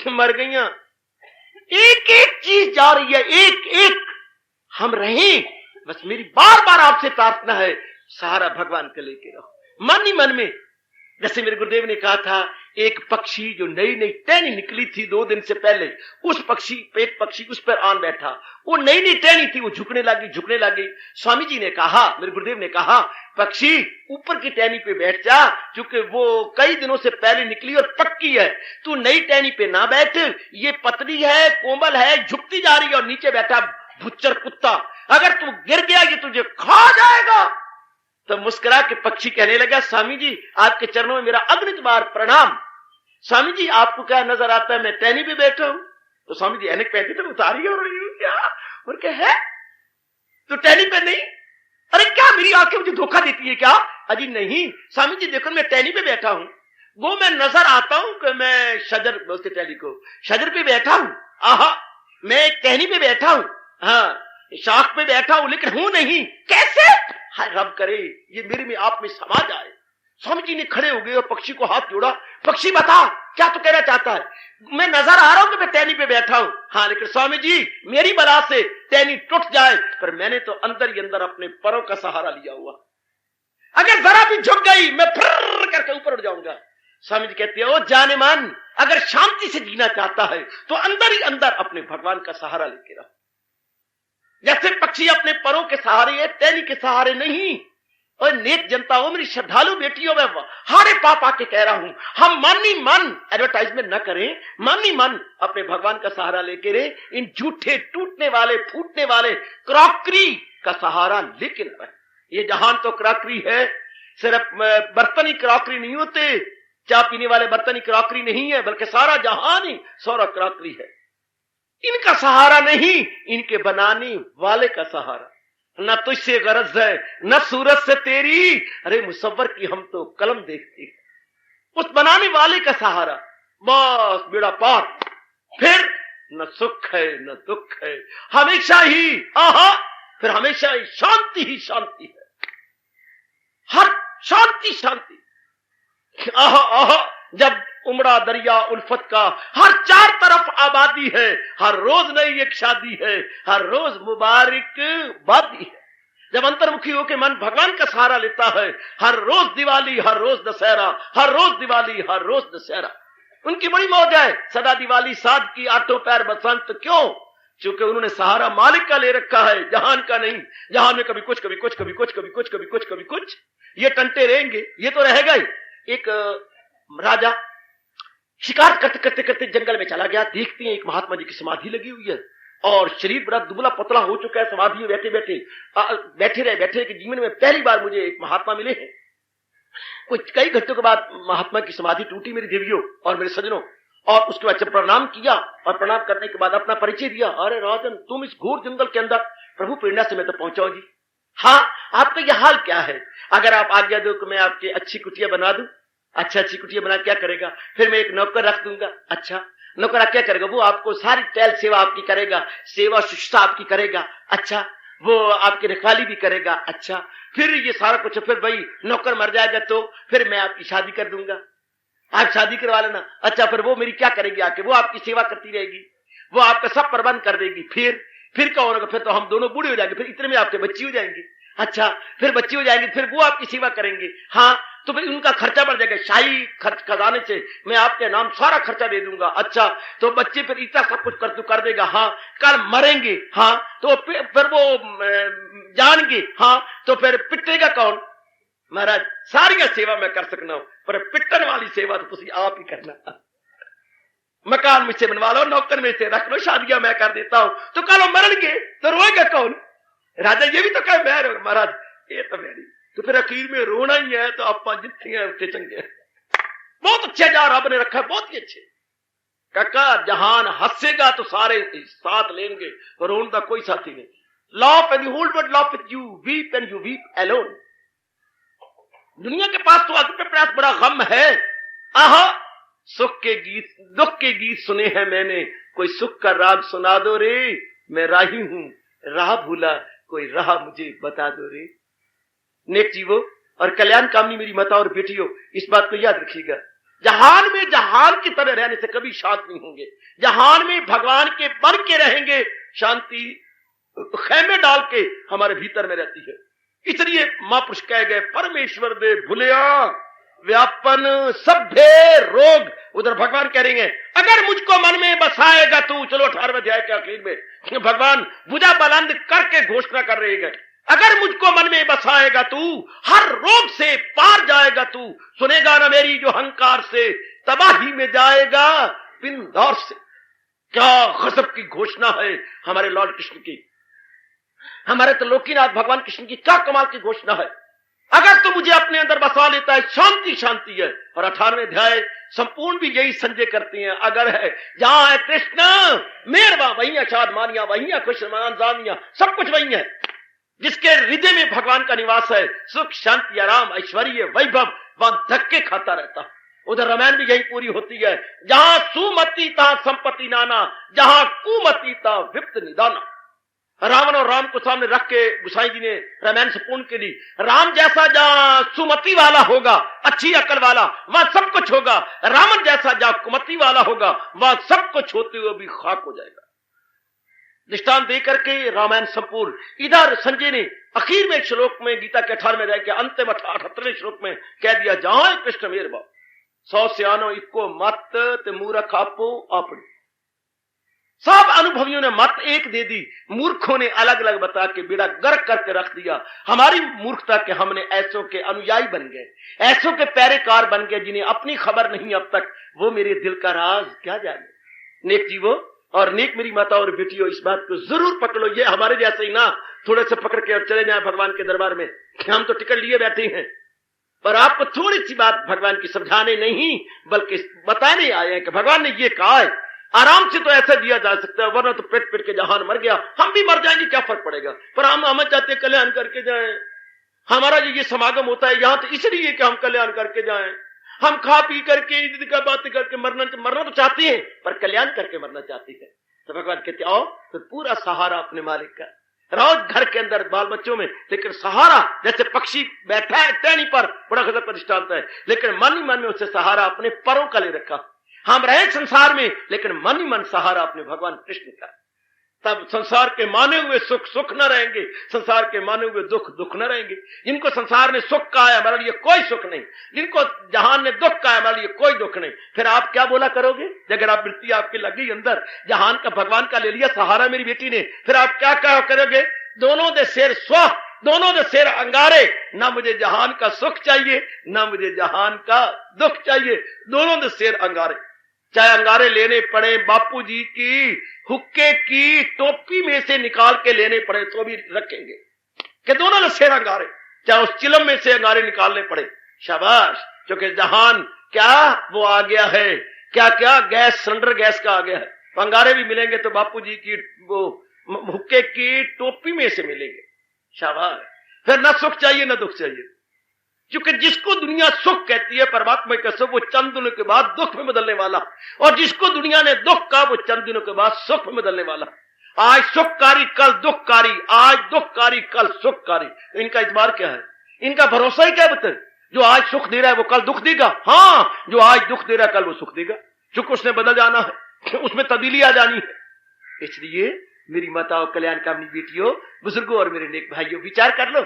मर गई। एक एक चीज जा रही है, एक एक। हम रहें, बस मेरी बार बार आपसे प्रार्थना है, सहारा भगवान के लेके रहो मन ही मन में। जैसे मेरे गुरुदेव ने कहा था, एक पक्षी जो नई नई टहनी निकली थी 2 दिन से पहले, उस पक्षी उस पर आन बैठा। वो नई नई टहनी थी, वो झुकने लगी। स्वामी जी ने कहा, मेरे गुरुदेव ने कहा, पक्षी ऊपर की टहनी पे बैठ जा, क्योंकि वो कई दिनों से पहले निकली और पक्की है। तू नई टहनी पे ना बैठ, ये पतली है, कोमल है, झुकती जा रही है, और नीचे बैठा भुच्चर कुत्ता, अगर तू गिर गया ये तुझे खा जाएगा। तो मुस्कुरा के पक्षी कहने लगा, स्वामी जी आपके चरणों में मेरा अग्नित बार प्रणाम। स्वामी जी आपको क्या नजर आता है? मैं टहनी पे बैठा हूं। तो स्वामी जी ऐनक पहनती तो उतारी हो रही हूं क्या? और क्या है तो टहनी पे नहीं? अरे क्या मेरी आंखें मुझे धोखा देती है क्या? अजी नहीं स्वामी जी, देखो मैं टहनी पे बैठा हूं, वो मैं नजर आता हूं कि मैं शजर, बोलते टहनी को, शजर पे बैठा हूं। आहा, मैं टहनी पे बैठा हूं, हाँ शाख पे बैठा हूं, लेकिन हूं नहीं। कैसे? हाय रब करे ये मेरे में आप में समा जाए। स्वामी जी ने खड़े हो गए और पक्षी को हाथ जोड़ा। पक्षी बता क्या तू कहना चाहता है? मैं नजर आ रहा हूं कि मैं टहनी पे बैठा हूं, हाँ, लेकिन स्वामी जी मेरी बला से टहनी टूट जाए, पर मैंने तो अंदर ही अंदर अपने पैरों का सहारा लिया हुआ, अगर जरा भी झुक गई मैं फर्र करके ऊपर उड़ जाऊंगा। स्वामी जी कहते हैं, ओ जाने मन, अगर शांति से जीना चाहता है तो अंदर ही अंदर अपने भगवान का सहारा लेके रहो। जैसे पक्षी अपने परों के सहारे है, टहनी के सहारे नहीं। और नेक जनता, वो मेरी श्रद्धालु बेटियों में हारे पाप आके कह रहा हूं, हम मन ही मन एडवर्टाइजमेंट न करें, मन ही मन अपने भगवान का सहारा लेके रहे, इन झूठे टूटने वाले फूटने वाले क्रॉकरी का सहारा लेके न रहे। ये जहान तो क्रॉकरी है, सिर्फ बर्तन ही क्रॉकरी नहीं होते, चाय पीने वाले बर्तन ही क्रॉकरी नहीं है, बल्कि सारा जहान ही सारा क्रॉकरी है। इनका सहारा नहीं, इनके बनाने वाले का सहारा। न तुझसे गरज है न सूरज से तेरी, अरे मुसव्वर की हम तो कलम देखते हैं। उस बनाने वाले का सहारा, बस बेड़ा पार। फिर न सुख है न दुख है, हमेशा ही आहा, फिर हमेशा ही शांति है, हर शांति शांति। आहा आहा, जब उमड़ा दरिया उल्फत का, हर चार तरफ आबादी है, हर रोज नई एक शादी है, हर रोज मुबारक बादी है। जब अंतर्मुखी होकर मन भगवान का सहारा लेता है, हर रोज दिवाली हर रोज दशहरा, हर रोज दिवाली हर रोज दशहरा। उनकी बड़ी मौज है, सदा दिवाली साध की आठों पैर बसंत। क्यों? क्योंकि उन्होंने सहारा मालिक का ले रखा है, जहान का नहीं। जहान में कभी कुछ कभी कुछ कभी कुछ कभी कुछ कभी कुछ कभी कुछ, ये टंटे रहेंगे, ये तो रहेगा ही। एक राजा शिकार करते करते करते जंगल में चला गया, देखते हैं एक महात्मा जी की समाधि लगी हुई है और शरीर बड़ा दुबला पतला हो चुका है। समाधि में बैठे बैठे कि जीवन में पहली बार मुझे एक महात्मा मिले हैं। कुछ कई घंटों के बाद महात्मा की समाधि टूटी मेरी देवियों और मेरे सज्जनों, और उसके बाद जब प्रणाम किया और प्रणाम करने के बाद अपना परिचय दिया, अरे राजन तुम इस घोर जंगल के अंदर, प्रभु प्रेरणा से मैं तो पहुंचा जी। हाँ, आपका यह हाल क्या है? अगर आप आज्ञा दो कि मैं आपकी अच्छी कुटिया बना दूं। अच्छा, अच्छी कुटिया बना क्या करेगा? फिर मैं एक नौकर रख दूंगा। अच्छा, नौकर क्या करेगा? वो आपको सारी टहल सेवा आपकी करेगा, सेवा शुश्रूषा आपकी करेगा। अच्छा, वो आपकी रखवाली भी करेगा। अच्छा, फिर ये सारा कुछ, फिर भाई नौकर मर जाएगा तो फिर मैं आपकी शादी कर दूंगा, आप शादी करवा लेना। अच्छा, फिर वो मेरी क्या करेगी आके? वो आपकी सेवा करती रहेगी, वो आपका सब प्रबंध कर देगी। फिर क्या होगा? फिर तो हम दोनों बूढ़े हो जाएंगे, फिर इतने में आपके बच्चे हो जाएंगे। अच्छा, फिर बच्चे हो जाएंगे, फिर वो आपकी सेवा करेंगे। हाँ, तो फिर उनका खर्चा बढ़ जाएगा, शाही खजाने से मैं आपके नाम सारा खर्चा दे दूंगा। अच्छा, तो बच्चे फिर इतना सब कुछ कर देगा। हाँ, कल मरेंगे। हाँ, तो फिर वो जानेंगे। हाँ, तो फिर पिटेगा कौन? महाराज, सारी सेवा मैं कर सकना हूं, पर पिटन वाली सेवा तो तुम आप ही करना। मकान मुझसे बनवा लो, नौकर में से रख लो, शादियां मैं कर देता हूं, तो कल मरेंगे तो रोएगा कौन? राजा ये भी तो कहे मैं, महाराज ये तो मेरी, तो फिर आखिर में रोना ही है। तो आप जितने उठे चंगे, बहुत अच्छे जा रब ने रखा, बहुत ही अच्छे। काका, जहान हंसेगा तो सारे साथ लेंगे, रोन का कोई साथी नहीं। Laugh and you hold world laugh with you, weep and you weep alone. दुनिया के पास तो आगे पे प्रयास बड़ा गम है। आहा, सुख के गीत दुख के गीत सुने हैं मैंने, कोई सुख का राग सुना दो रे। मैं राही हूं, राह भूला, कोई राह मुझे बता दो रे। नेक जीवो और कल्याण कामनी मेरी माता और बेटियों, इस बात को याद रखिएगा, जहान में जहान की तरह रहने से कभी शांत नहीं होंगे। जहान में भगवान के बन के रहेंगे, शांति खेमे डाल के हमारे भीतर में रहती है। इसलिए महापुरुष कह गए, परमेश्वर दे भुलिया व्यापन सभ्य रोग। उधर भगवान कह रहे हैं, अगर मुझको मन में बसाएगा तू, चलो 18वें अध्याय के आखिर में भगवान भुजा बुलंद करके घोषणा कर रहे हैं, अगर मुझको मन में बसाएगा तू, हर रोग से पार जाएगा तू। सुनेगा ना मेरी जो अहंकार से, तबाही में जाएगा पिंदौर से। क्या गजब की घोषणा है हमारे लॉर्ड कृष्ण की, हमारे तो लोकीनाथ भगवान कृष्ण की क्या कमाल की घोषणा है। अगर तो मुझे अपने अंदर बसा लेता है, शांति शांति है। और 18वें अध्याय संपूर्ण भी यही संजय करती हैं, अगर है जहां है कृष्ण मेरवा, वही है शाद मानिया, वही है खुश जानिया, सब कुछ वही है। जिसके हृदय में भगवान का निवास है, सुख शांति आराम ऐश्वर्य वैभव, वहां धक्के खाता रहता। उधर रामायण भी यही पूरी होती है, जहां सुमति तहां संपत्ति नाना, जहां कुमति तहां विप्त निदाना। रावण और राम को सामने रख के गुसाई जी ने रामायण से पूर्ण के ली। राम जैसा जहां सुमति वाला होगा, अच्छी अकल वाला, वहां सब कुछ होगा। रावण जैसा जहां कुमति वाला होगा, वहां सब कुछ होते हुए भी खाक हो जाएगा। दृष्टांत देकर के रामायण संपूर्ण। इधर संजय ने आखिर में एक श्लोक में, गीता के 18वें अध्याय के अंतिम 78वें श्लोक में कह दिया, जहां कृष्ण मेर बा 100 सियानो इको मत ते मूर्ख आपो अपनी। सब अनुभवियों ने मत एक दे दी, मूर्खों ने अलग अलग बता के बेड़ा गर्क करके रख दिया। हमारी मूर्खता के हमने ऐसों के अनुयायी बन गए, ऐसों के पैरेकार बन गए जिन्हें अपनी खबर नहीं अब तक। वो मेरे दिल का राज क्या जाने। नेक जीवो और नेक मेरी माता और बेटियों, इस बात को जरूर पकड़ो। ये हमारे जैसे ही ना थोड़े से पकड़ के और चले जाए भगवान के दरबार में। हम तो टिकट लिए बैठे हैं, पर आपको थोड़ी सी बात भगवान की समझाने नहीं बल्कि बताने आए हैं कि भगवान ने ये कहा है। आराम से तो ऐसा दिया जा सकता है, वरना तो पेट पेट के जहान मर गया। हम भी मर जाएंगे, क्या फर्क पड़ेगा। पर हम चाहते हैं कल्याण करके जाएं। हमारा जो ये समागम होता है यहाँ तो इसलिए कि हम कल्याण करके जाएं। हम खा पी करके इधर का बातें करके मरना तो चाहते हैं, पर कल्याण करके मरना चाहते हैं। तो भगवान कहते आओ तो पूरा सहारा अपने मालिक का, रोज घर के अंदर बाल बच्चों में, लेकिन सहारा जैसे पक्षी बैठा है टहनी पर, बड़ा गजब का दृष्टांत है, लेकिन मन ही मन में उसे सहारा अपने परों का ले रखा। हम रहे संसार में, लेकिन मन ही मन सहारा अपने भगवान कृष्ण का। तब संसार के माने हुए सुख सुख न रहेंगे, संसार के माने हुए दुख दुख न रहेंगे। जिनको संसार ने सुख कहा है हमारे लिए कोई सुख नहीं, जिनको जहान ने दुख कहा है हमारे लिए कोई दुख नहीं। फिर आप क्या बोला करोगे अगर आप वृत्ति आपकी लग गई अंदर, जहान का भगवान का ले लिया सहारा मेरी बेटी ने, फिर आप क्या कहा करोगे। दोनों दे शेर स्व, दोनों दे शेर अंगारे, ना मुझे जहान का सुख चाहिए ना मुझे जहान का दुख चाहिए। दोनों दे शेर अंगारे, चाहे अंगारे लेने पड़े बापू जी की हुक्के की टोपी में से निकाल के लेने पड़े तो भी रखेंगे कि दोनों ने शेर अंगारे, चाहे उस चिलम में से अंगारे निकालने पड़े। शाबाश, क्योंकि जहान क्या वो आ गया है, क्या क्या गैस सिलेंडर गैस का आ गया है। तो अंगारे भी मिलेंगे तो बापू जी की वो हुक्के की टोपी में से मिलेंगे। शाबाश, फिर ना सुख चाहिए ना दुख चाहिए, क्योंकि जिसको दुनिया सुख कहती है परमात्मा का सुख वो चंद दिनों के बाद दुख में बदलने वाला, और जिसको दुनिया ने दुख कहा वो चंद दिनों के बाद सुख में बदलने वाला। आज सुखकारी कल दुखकारी, आज दुखकारी कल सुखकारी। इनका इतबार क्या है, इनका भरोसा ही क्या बता। जो आज सुख दे रहा है वो कल दुख देगा। हाँ, जो आज दुख दे रहा है कल वो सुख देगा, क्योंकि उसने बदल जाना है, उसमें तब्दीली आ जानी है। इसलिए मेरी माताओं, कल्याण कामनी बेटियों, बुजुर्गों और मेरे नेक भाइयों, विचार कर लो।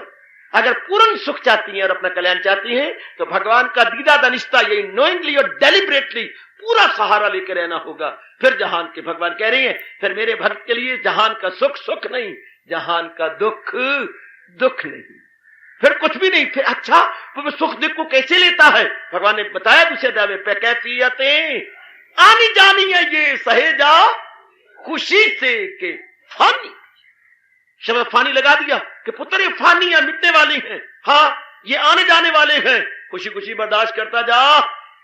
अगर पूर्ण सुख चाहती हैं और अपना कल्याण चाहती हैं तो भगवान का दीदा दानिस्ता यही नोइंगली और डेलिब्रेटली पूरा सहारा लेकर रहना होगा। फिर जहान के भगवान कह रहे हैं, फिर मेरे भक्त के लिए जहान का सुख सुख नहीं, जहान का दुख दुख नहीं, फिर कुछ भी नहीं। फिर अच्छा, तो सुख दुख को कैसे लेता है भगवान ने बताया दूसरे दावे पे, कैफियते आनी जानी है ये सहेजा खुशी से के फानी। शब्द फानी लगा दिया कि पुत्र ये फानी है, मिटने वाली हैं। हाँ, ये आने जाने वाले हैं, खुशी खुशी बर्दाश्त करता जा।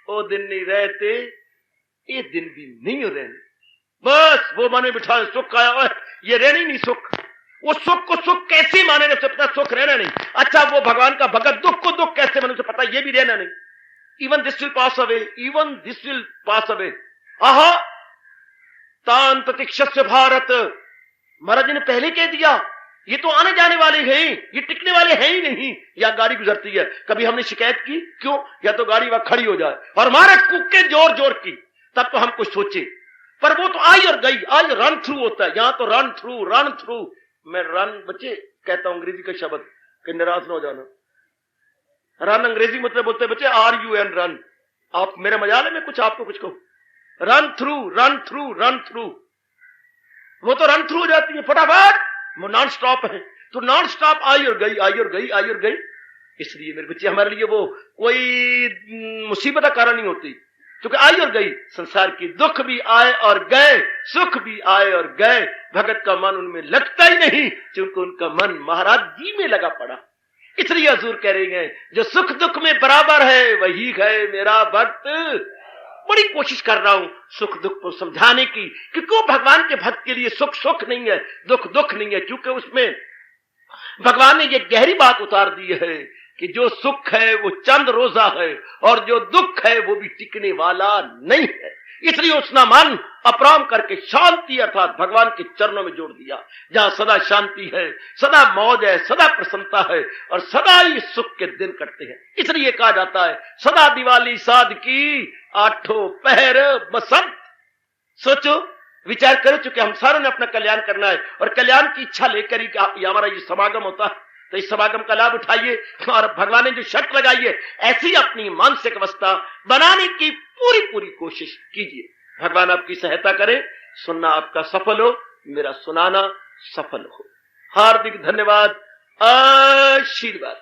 ओ दिन नहीं रहते, ये दिन भी नहीं रहने, बस वो मन में बिठा सुख आया, ये रहनी नहीं सुख। वो सुख को सुख कैसे माने, जब पता सुख रहना नहीं। अच्छा, वो भगवान का भगत दुख को दुख कैसे माने, उसे पता ये भी रहना नहीं। Even this will pass away, even this will pass away. आहा तान प्रतीक्षस्य भारत, महाराज जी ने पहले कह दिया ये तो आने जाने वाले हैं, ये टिकने वाले हैं ही नहीं। या गाड़ी गुजरती है, कभी हमने शिकायत की क्यों, या तो गाड़ी वहां खड़ी हो जाए और महाराज कुक्के जोर जोर की, तब तो हम कुछ सोचे। पर वो तो आई और गई, आज रन थ्रू होता है, यहां तो रन थ्रू रन थ्रू। मैं रन बच्चे कहता हूं अंग्रेजी का शब्द, कि निराश न हो जाना। रन अंग्रेजी मतलब बोलते बच्चे RUN रन। आप मेरे मजाल में कुछ आपको कुछ कहो, run through run through run through, वो तो रन थ्रू हो जाती है फटाफट, वो नॉन स्टॉप है। तो नॉन स्टॉप आई और गई, आई और गई, आई और गई। इसलिए मेरे बच्चे हमारे लिए वो कोई मुसीबत का कारण नहीं होती, क्योंकि आई और गई। संसार की दुख भी आए और गए, सुख भी आए और गए, भगत का मन उनमें लगता ही नहीं, क्योंकि उनका मन महाराज जी में लगा पड़ा। इसलिए हजूर कह रहे हैं जो सुख दुख में बराबर है वही है मेरा भक्त। बड़ी कोशिश कर रहा हूं सुख दुख को समझाने की, क्योंकि वो भगवान के भक्त के लिए सुख सुख नहीं है, दुख दुख नहीं है, क्योंकि उसमें भगवान ने ये गहरी बात उतार दी है कि जो सुख है वो चंद रोजा है और जो दुख है वो भी टिकने वाला नहीं है। इसलिए उसने मन अपराम करके शांति अर्थात भगवान के चरणों में जोड़ दिया, जहां सदा शांति है, सदा मौज है, सदा प्रसन्नता है और सदा ही सुख के दिन कटते हैं। इसलिए कहा जाता है सदा दिवाली साध की आठों पहर बसंत। सोचो, विचार करो, चूंकि हम सारों ने अपना कल्याण करना है और कल्याण की इच्छा लेकर ही हमारा ये समागम होता है, तो इस समागम का लाभ उठाइए और भगवान ने जो शर्त लगाई है ऐसी अपनी मानसिक अवस्था बनाने की पूरी पूरी कोशिश कीजिए। भगवान आपकी सहायता करे, सुनना आपका सफल हो, मेरा सुनाना सफल हो। हार्दिक धन्यवाद, आशीर्वाद।